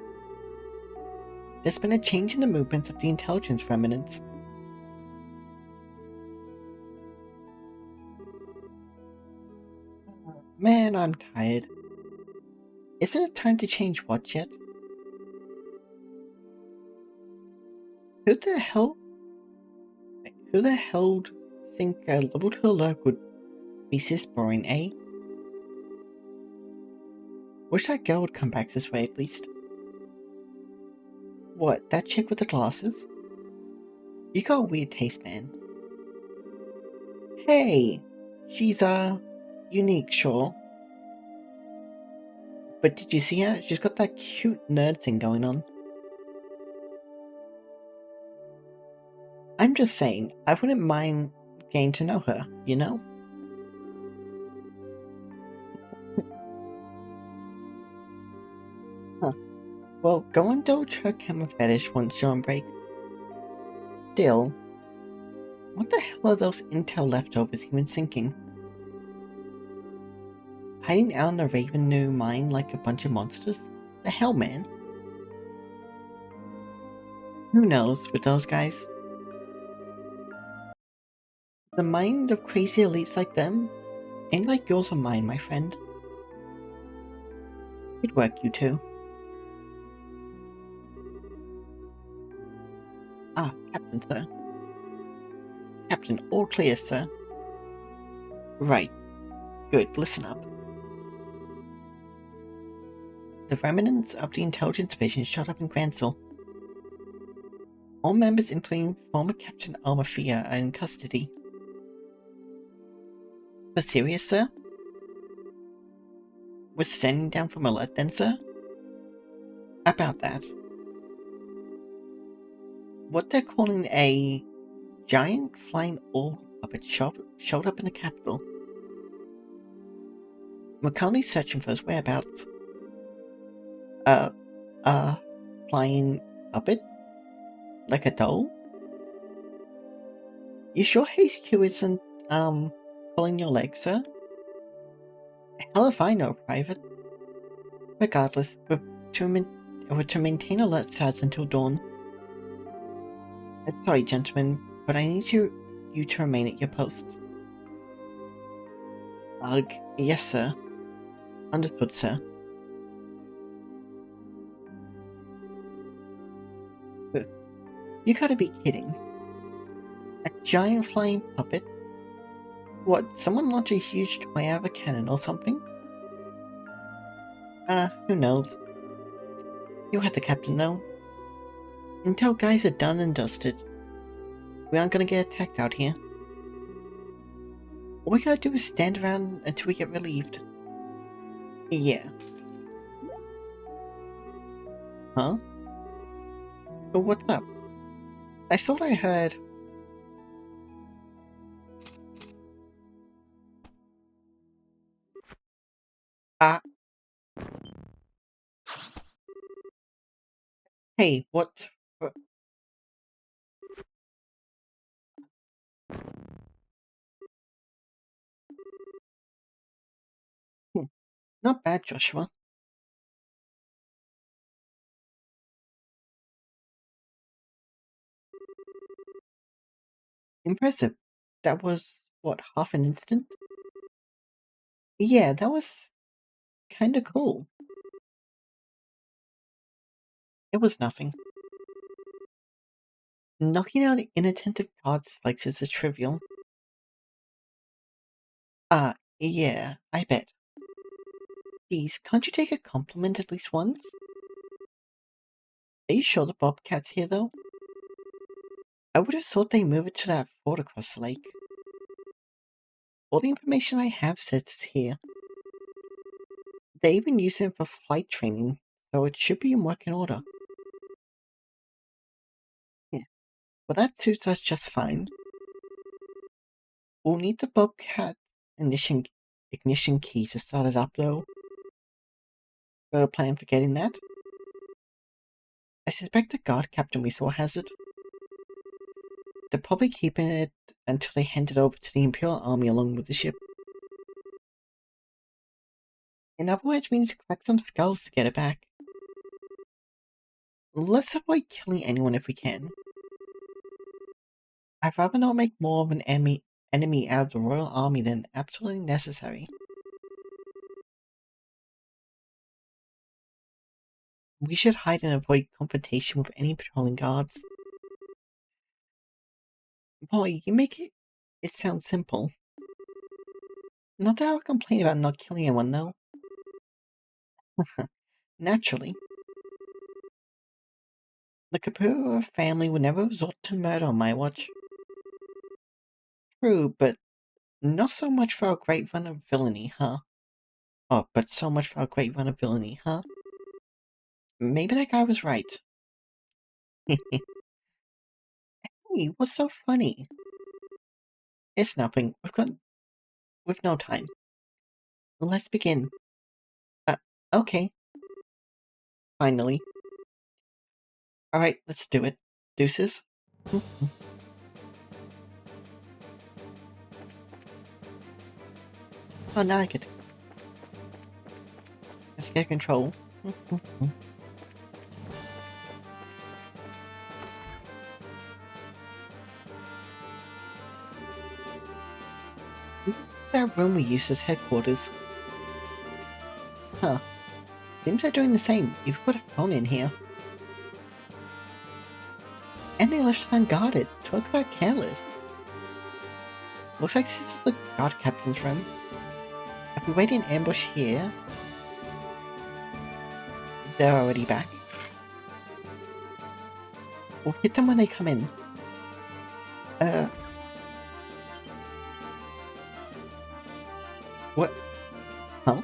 There's been a change in the movements of the intelligence remnants. Man, I'm tired. Isn't it time to change watch yet? Who the hell would think a level 2 alert would be this boring, eh? Wish that girl would come back this way at least. What, that chick with the glasses? You got a weird taste, man. Hey! She's, unique, sure. But did you see her? She's got that cute nerd thing going on. I'm just saying, I wouldn't mind getting to know her, you know? Huh. Well, go indulge her camera fetish once you're on break. Still, what the hell are those intel leftovers even thinking? Hiding out in the Raven New mine like a bunch of monsters? The hell, man? Who knows with those guys? The mind of crazy elites like them ain't like yours or mine, my friend. Good work, you two. Ah, Captain, sir. Captain, all clear, sir. Right. Good, listen up. The remnants of the intelligence mission showed up in Gransel. All members, including former Captain Almafia, are in custody. For serious, sir? We're standing down from alert then, sir? About that. What they're calling a giant flying orb puppet showed up in the capital. We're currently searching for his whereabouts. Flying puppet? Like a doll? You sure HQ isn't, pulling your leg, sir? Hell if I know, Private. Regardless, we're to maintain alert status until dawn. Sorry, gentlemen, but I need you to remain at your posts. Ugh, yes, sir. Understood, sir. You gotta be kidding. A giant flying puppet? What, someone launched a huge toy out of a cannon or something? Who knows? You had the captain know. Until guys are done and dusted, we aren't gonna get attacked out here. All we gotta do is stand around until we get relieved. Yeah. Huh? But what's up? I thought I heard... Hey, what? Not bad, Joshua. Impressive. That was, what, half an instant? Yeah, that was kinda cool. It was nothing. Knocking out inattentive guards like this is trivial. Yeah, I bet. Please, can't you take a compliment at least once? Are you sure the Bobcat's here, though? I would have thought they moved it to that fort across the lake. All the information I have says it's here. They even use it for flight training, so it should be in working order. Yeah, well that suits us just fine. We'll need the Bobcat ignition key to start it up, though. Got a plan for getting that? I suspect the guard captain we saw has it. They're probably keeping it until they hand it over to the Imperial Army along with the ship. In other words, we need to crack some skulls to get it back. Let's avoid killing anyone if we can. I'd rather not make more of an enemy out of the Royal Army than absolutely necessary. We should hide and avoid confrontation with any patrolling guards. Boy, you make it sound simple. Not that I'll complain about not killing anyone, though. Naturally. The Kapura family would never resort to murder on my watch. True, but not so much for a great run of villainy, huh? Oh, but so much for a great run of villainy, huh? Maybe that guy was right. Hey, what's so funny? It's nothing. We've no time. Let's begin. Okay. Finally. Alright, let's do it. Deuces. Oh, now I get to get control. that room we used as headquarters. Huh. Seems they're doing the same. You put a phone in here. And they left it unguarded. Talk about careless. Looks like this is the guard captain's room. If we wait in ambush here... They're already back. We'll hit them when they come in. What? Huh?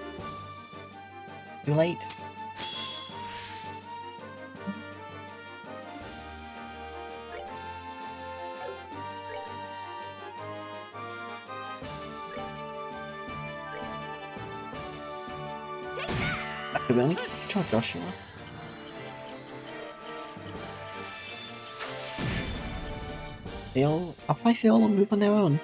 Too late. Okay, we only get to control Joshua. I'll place they all move on their own.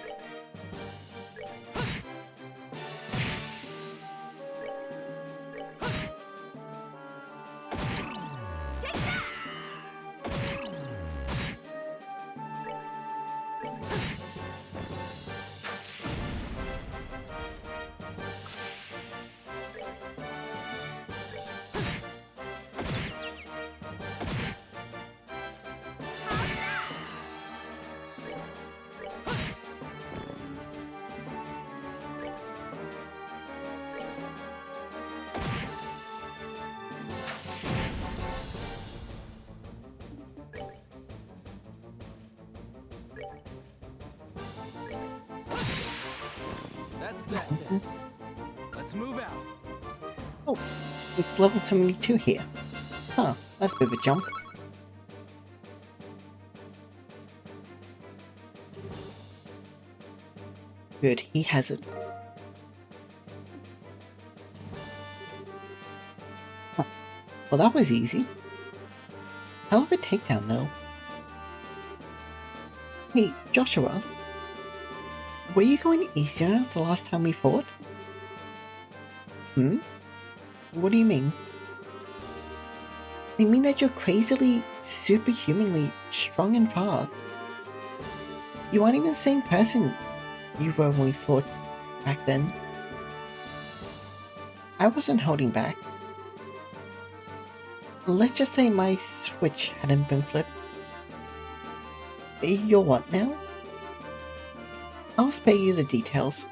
That's that then. Let's move out. Oh, it's level 72 here. Huh, that's a bit of a jump. Good, he has it. Huh. Well, that was easy. Hell of a takedown, though. Hey, Joshua. Were you going easier on us the last time we fought? Hmm? What do you mean? I mean that you're crazily, superhumanly strong and fast. You aren't even the same person you were when we fought back then. I wasn't holding back. Let's just say my switch hadn't been flipped. You're what now? I'll spare you the details.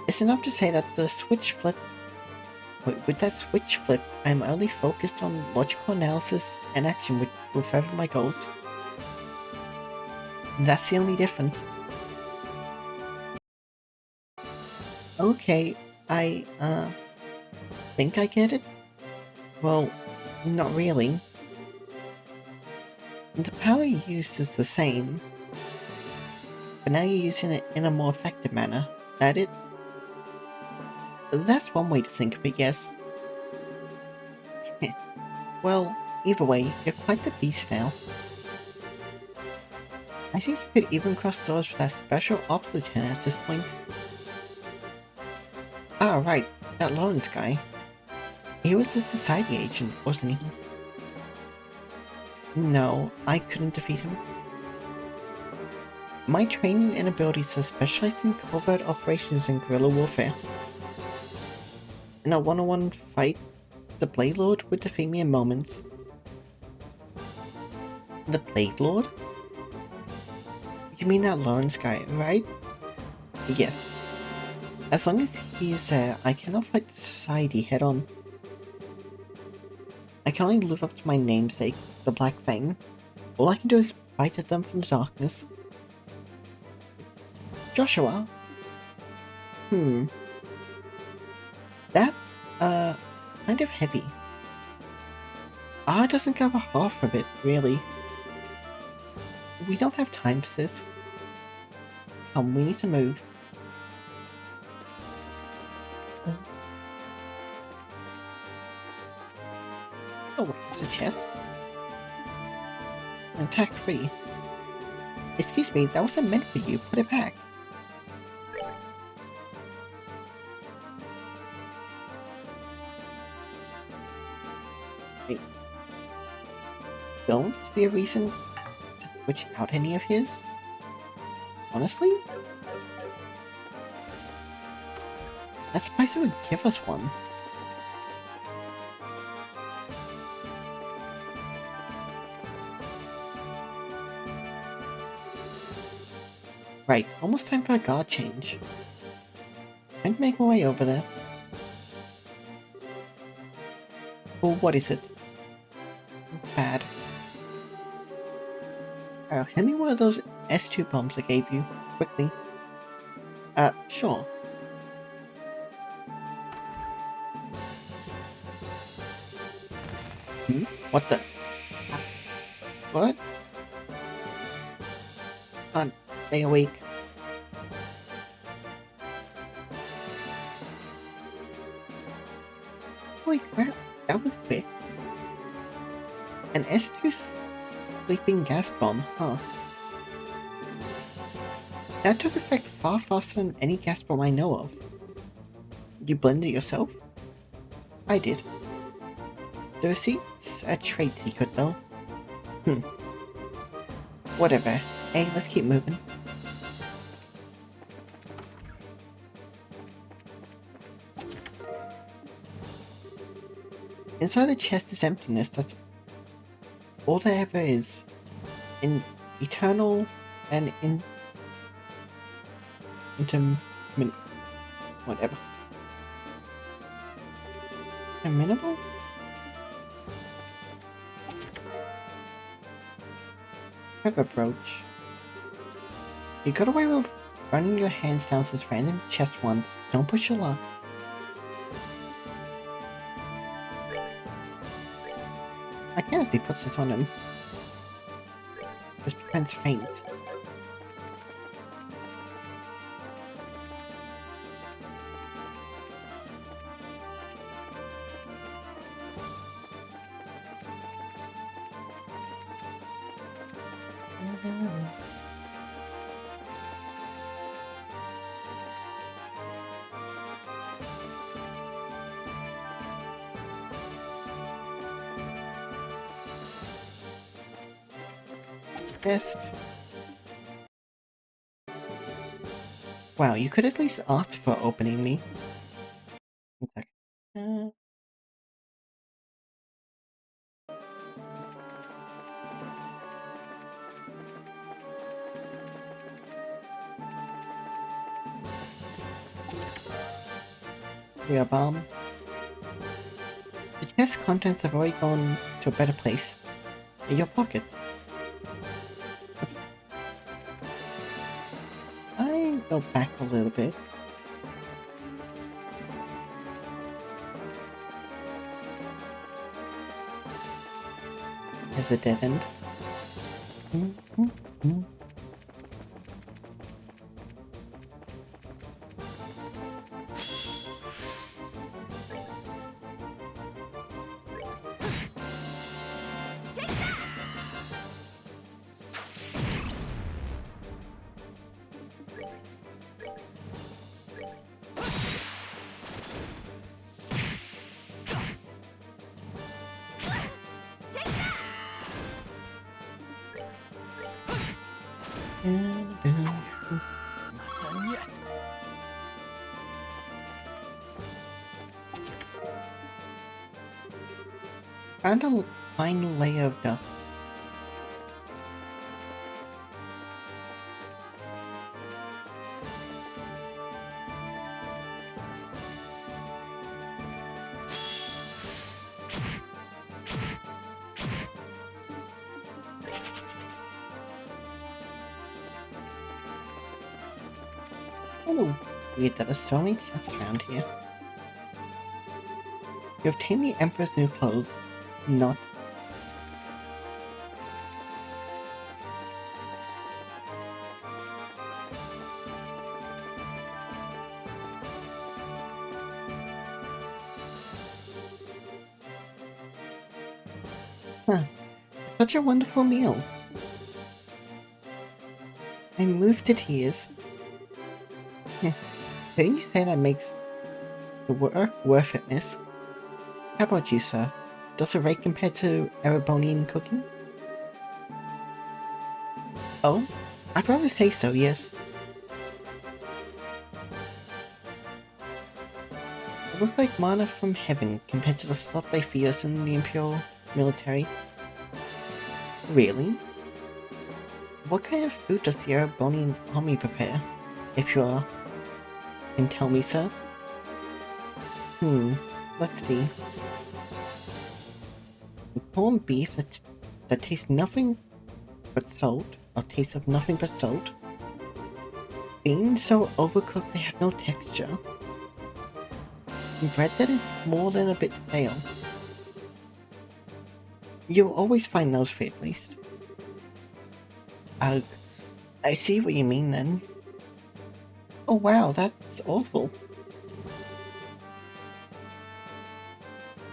It's enough to say that the switch flip... With that switch flip, I'm only focused on logical analysis and action which will further my goals. And that's the only difference. Okay, I think I get it? Well, not really. The power you used is the same, but now you're using it in a more effective manner. That it? That's one way to think of it, yes. Well, either way, you're quite the beast now. I think you could even cross swords with that special ops lieutenant at this point. Ah, right, that Lawrence guy. He was a society agent, wasn't he? No, I couldn't defeat him. My training and abilities are specialized in covert operations and guerrilla warfare. In a one-on-one fight, the Blade Lord would defeat me in moments. The Blade Lord? You mean that Lawrence guy, right? Yes. As long as he is there, I cannot fight the society head-on. I can only live up to my namesake, the Black Fang. All I can do is fight at them from the darkness. Joshua? That, kind of heavy. It doesn't cover half of it, really. We don't have time for this. Come, we need to move. Oh, it's a chest. Attack free. Excuse me, that wasn't meant for you. Put it back. Wait. Don't see a reason to switch out any of his? Honestly? I'm surprised they would give us one. Right, almost time for a guard change. Trying to make my way over there. Oh, what is it? Bad. Hand me one of those S2 bombs I gave you, quickly. Sure. What the? What? Can't stay awake. Holy crap, that was quick. An S2 sleeping gas bomb, huh? That took effect far faster than any gas bomb I know of. You blended it yourself? I did. The receipt's a trade secret though. Whatever. Hey, let's keep moving. Inside the chest is emptiness, that's all there ever is. In eternal and whatever. Amenable? Pepper brooch. You got away with running your hands down this random chest once. Don't push your luck. I carelessly puts this on him. Just depends faint. Best. Wow, you could at least ask for opening me. Okay. We are bomb. The chest contents have already gone to a better place. In your pocket. Oops. I go back a little bit. There's a dead end. Not done yet. Found a final layer of dust. Oh, weird that there's so many chests around here. You obtain the Emperor's new clothes. Not. Huh. Such a wonderful meal. I'm moved to tears. Didn't you say that makes the work worth it, miss? How about you, sir? Does it rate compare to Erebonian cooking? Oh, I'd rather say so, yes. Looks like mana from heaven compared to the slop they feed us in the Imperial military. Really? What kind of food does the Erebonian army prepare? If you can tell me, sir? Let's see. Corned beef that tastes nothing but salt, or tastes of nothing but salt. Beans so overcooked they have no texture. Bread that is more than a bit stale. You'll always find those for at least. Ugh. I see what you mean then. Oh wow, that's awful.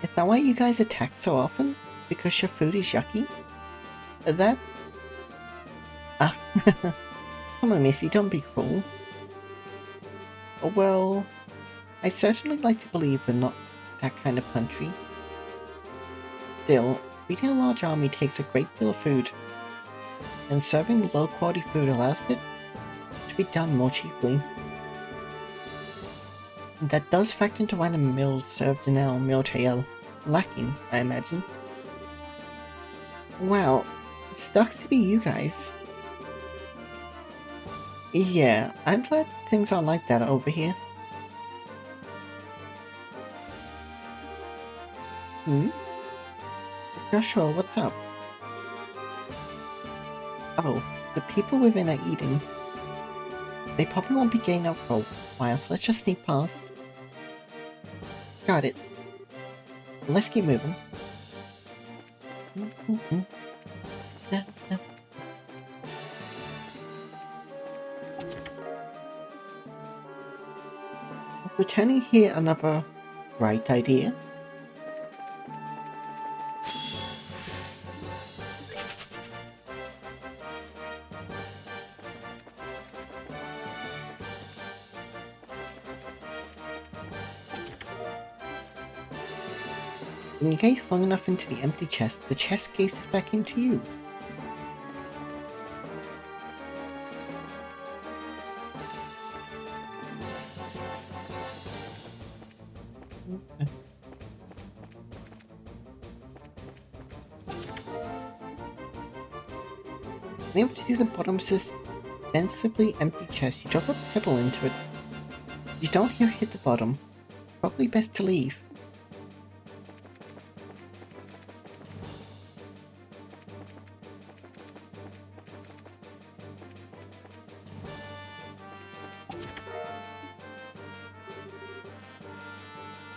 Is that why you guys attack so often? Because your food is yucky? That's... Ah, come on Missy, don't be cruel. Oh well, I certainly like to believe we're not that kind of country. Still, feeding a large army takes a great deal of food, and serving low quality food allows it to be done more cheaply. That does factor into why the meals served in our military are lacking, I imagine. Wow, sucks to be you guys. Yeah, I'm glad things aren't like that over here. Not sure, what's up? Oh, the people within are eating. They probably won't be getting out for a while, so let's just sneak past. Got it. Let's keep moving. Returning here another bright idea. When you gaze long enough into the empty chest, the chest gazes back into you. Able to see the bottom of this ostensibly empty chest, you drop a pebble into it. You don't hear it hit the bottom. Probably best to leave.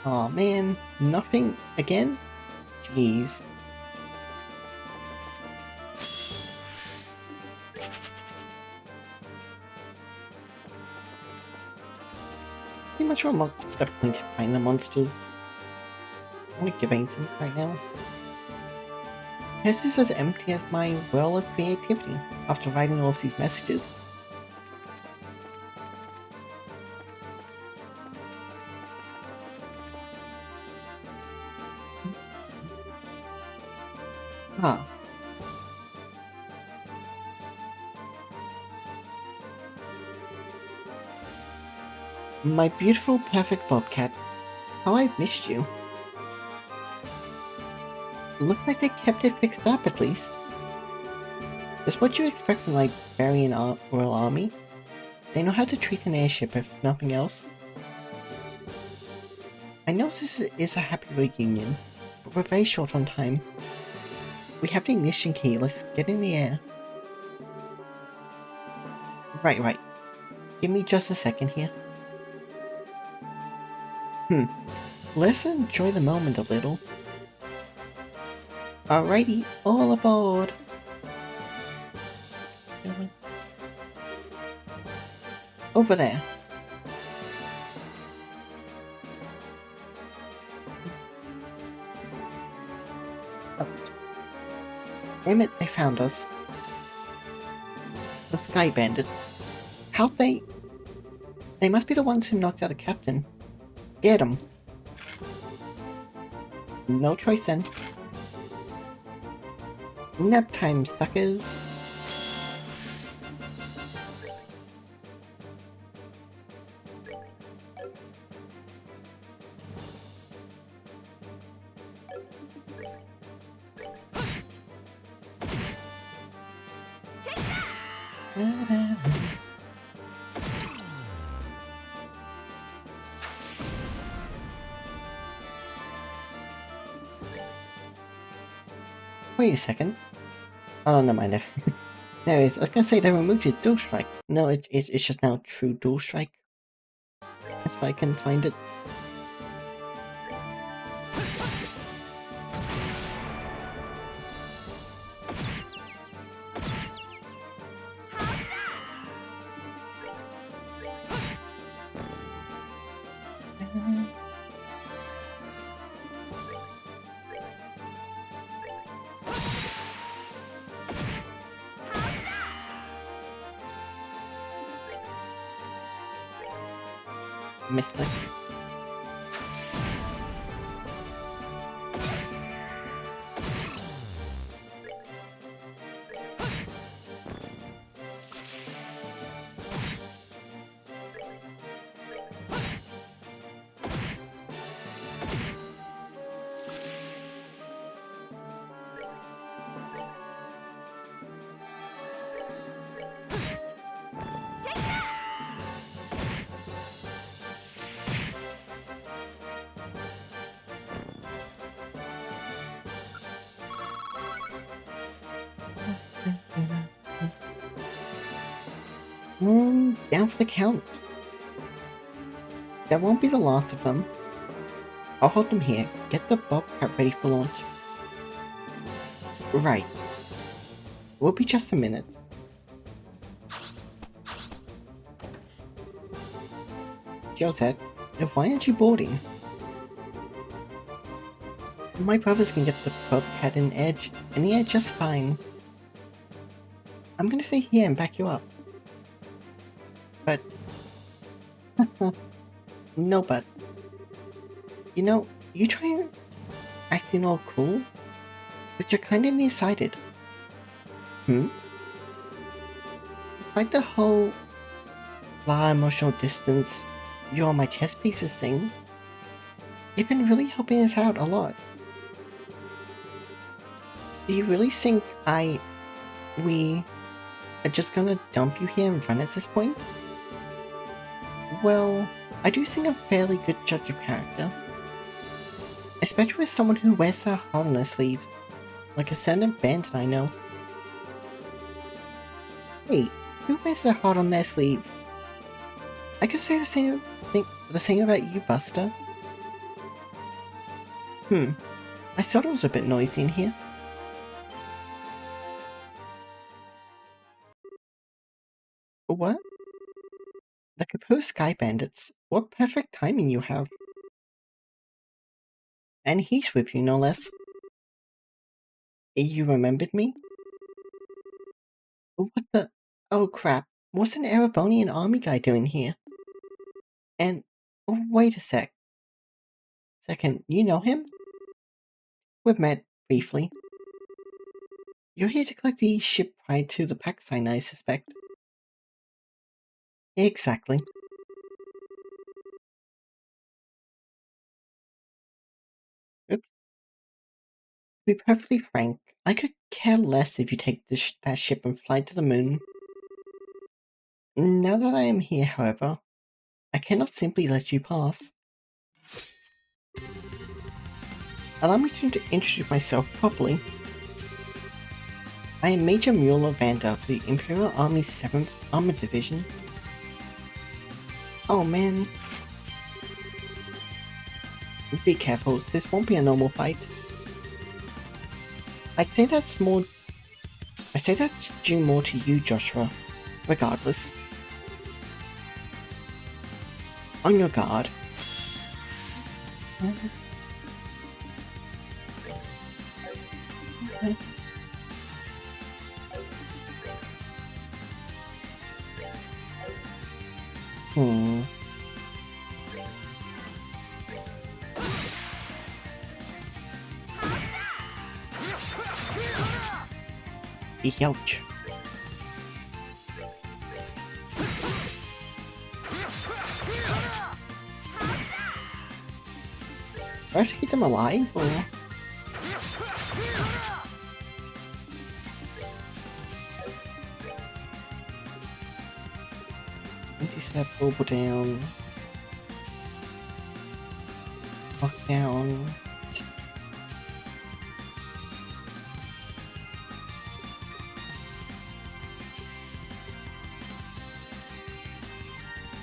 Aw man, nothing again? Jeez. Pretty much what the point of fighting the monsters. I'm not giving some right now. This is as empty as my well of creativity after writing all of these messages. Ah. My beautiful, perfect Bobcat. How I've missed you. Look like they kept it fixed up at least. Just what you expect from like Barian Royal Army. They know how to treat an airship if nothing else. I know this is a happy reunion, but we're very short on time. We have the ignition key, let's get in the air. Right. Give me just a second here. Let's enjoy the moment a little. Alrighty, all aboard! Over there. Oh. Damn it, they found us. The Sky Bandits. How'd they... They must be the ones who knocked out the captain. Get them. No choice then. Nap time, suckers. Wait a second. Oh, never mind. Anyways, I was gonna say they removed his dual strike. No, it's just now true dual strike. That's why I couldn't find it. Missed it. Down for the count. That won't be the last of them. I'll hold them here. Get the Bobcat ready for launch. Right. Will be just a minute. Josette, why aren't you boarding? My brothers can get the Bobcat in Edge, and the Edge just fine. I'm gonna stay here and back you up. But... no but. You know, you try acting all cool, but you're kinda nearsighted. Like the whole emotional distance, you're on my chess pieces thing. You've been really helping us out a lot. Do you really think we are just gonna dump you here and run at this point? Well, I do think I'm a fairly good judge of character. Especially with someone who wears their heart on their sleeve, like a certain bandit I know. Wait, who wears their heart on their sleeve? I could say the same about you, Buster. I thought it was a bit noisy in here. What? The Kapoor Sky Bandits. What perfect timing you have. And he's with you, no less. You remembered me? What the? Oh crap. What's an Erebonian army guy doing here? And... wait a second, you know him? We've met briefly. You're here to collect the ship prior to the pact sign, I suspect. Exactly. Oops. To be perfectly frank, I could care less if you take that ship and fly to the moon. Now that I am here, however, I cannot simply let you pass. Allow me to introduce myself properly. I am Major Mueller Vander of the Imperial Army's 7th Armored Division. Oh man. Be careful, this won't be a normal fight. I'd say that's due more to you, Joshua. Regardless. On your guard. Ouch. Do I have to keep them alive, or...? Set Bulba down. Lock down.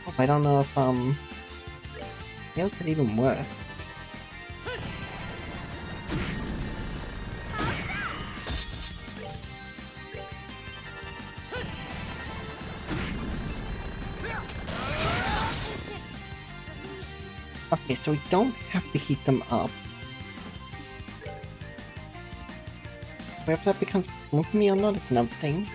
Oh, I don't know if Tails could even work. Okay, so we don't have to heat them up. Whether that becomes more for me or not is another thing.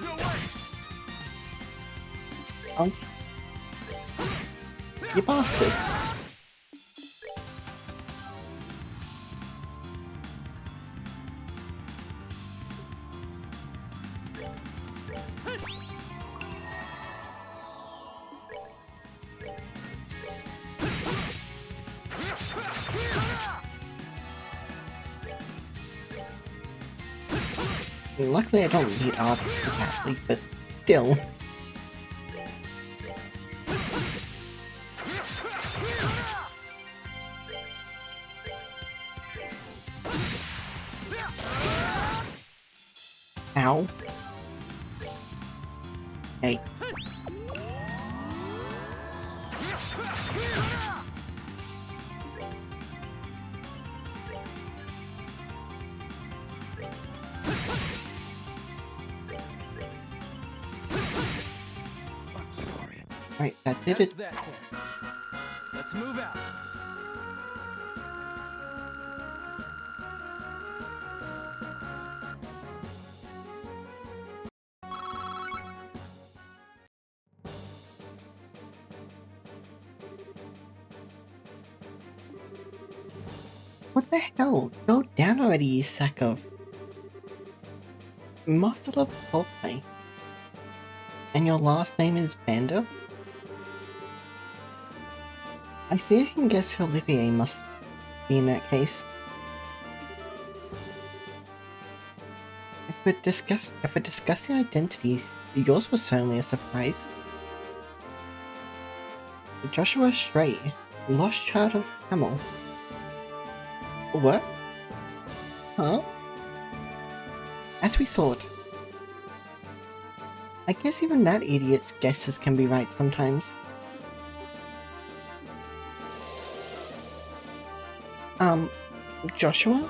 No way! Oh, you bastard! Luckily, I don't need odds exactly, but still. Ow. Hey. I'm sorry. Right, that did That's it. that then. Let's move out. What the hell? Go down already, you sack of Master Level Roleplay. And your last name is Banda? I see I can guess who Olivier must be in that case. If we're discussing identities, yours was certainly a surprise. Joshua Strait, lost child of Hamel. What? Huh? As we thought. I guess even that idiot's guesses can be right sometimes. Joshua?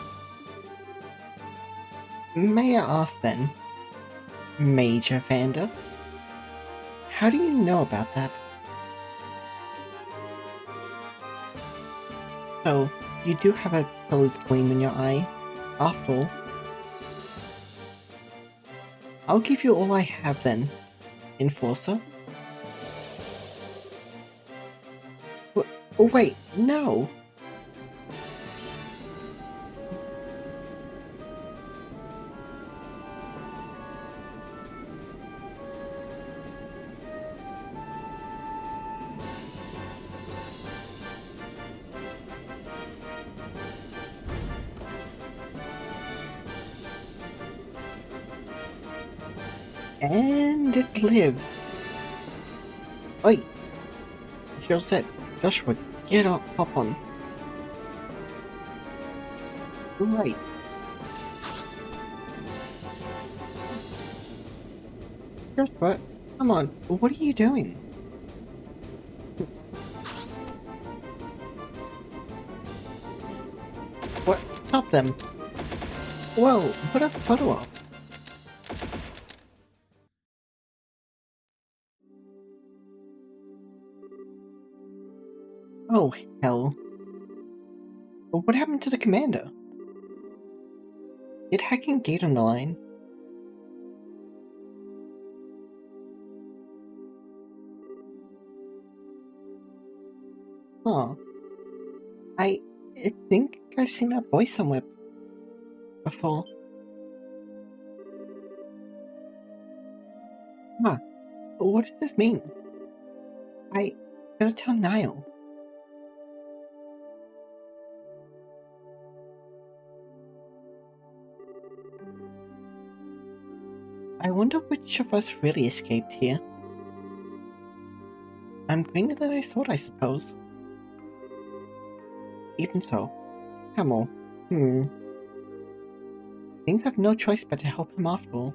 May I ask then, Major Vanda? How do you know about that? So, you do have a killer's gleam in your eye, after all. I'll give you all I have then, Enforcer. Oh wait, no! And it lived. Oi! Jill said, Joshua, get up, hop on. Right. Joshua, come on, what are you doing? What? Stop them. Whoa, put a photo up. Oh, hell. What happened to the commander? Did hacking Gate on the line? Huh. I think I've seen that boy somewhere before. Huh. What does this mean? I gotta tell Niall. I wonder which of us really escaped here. I'm greener than I thought, I suppose. Even so, Hamill. Things have no choice but to help him after all.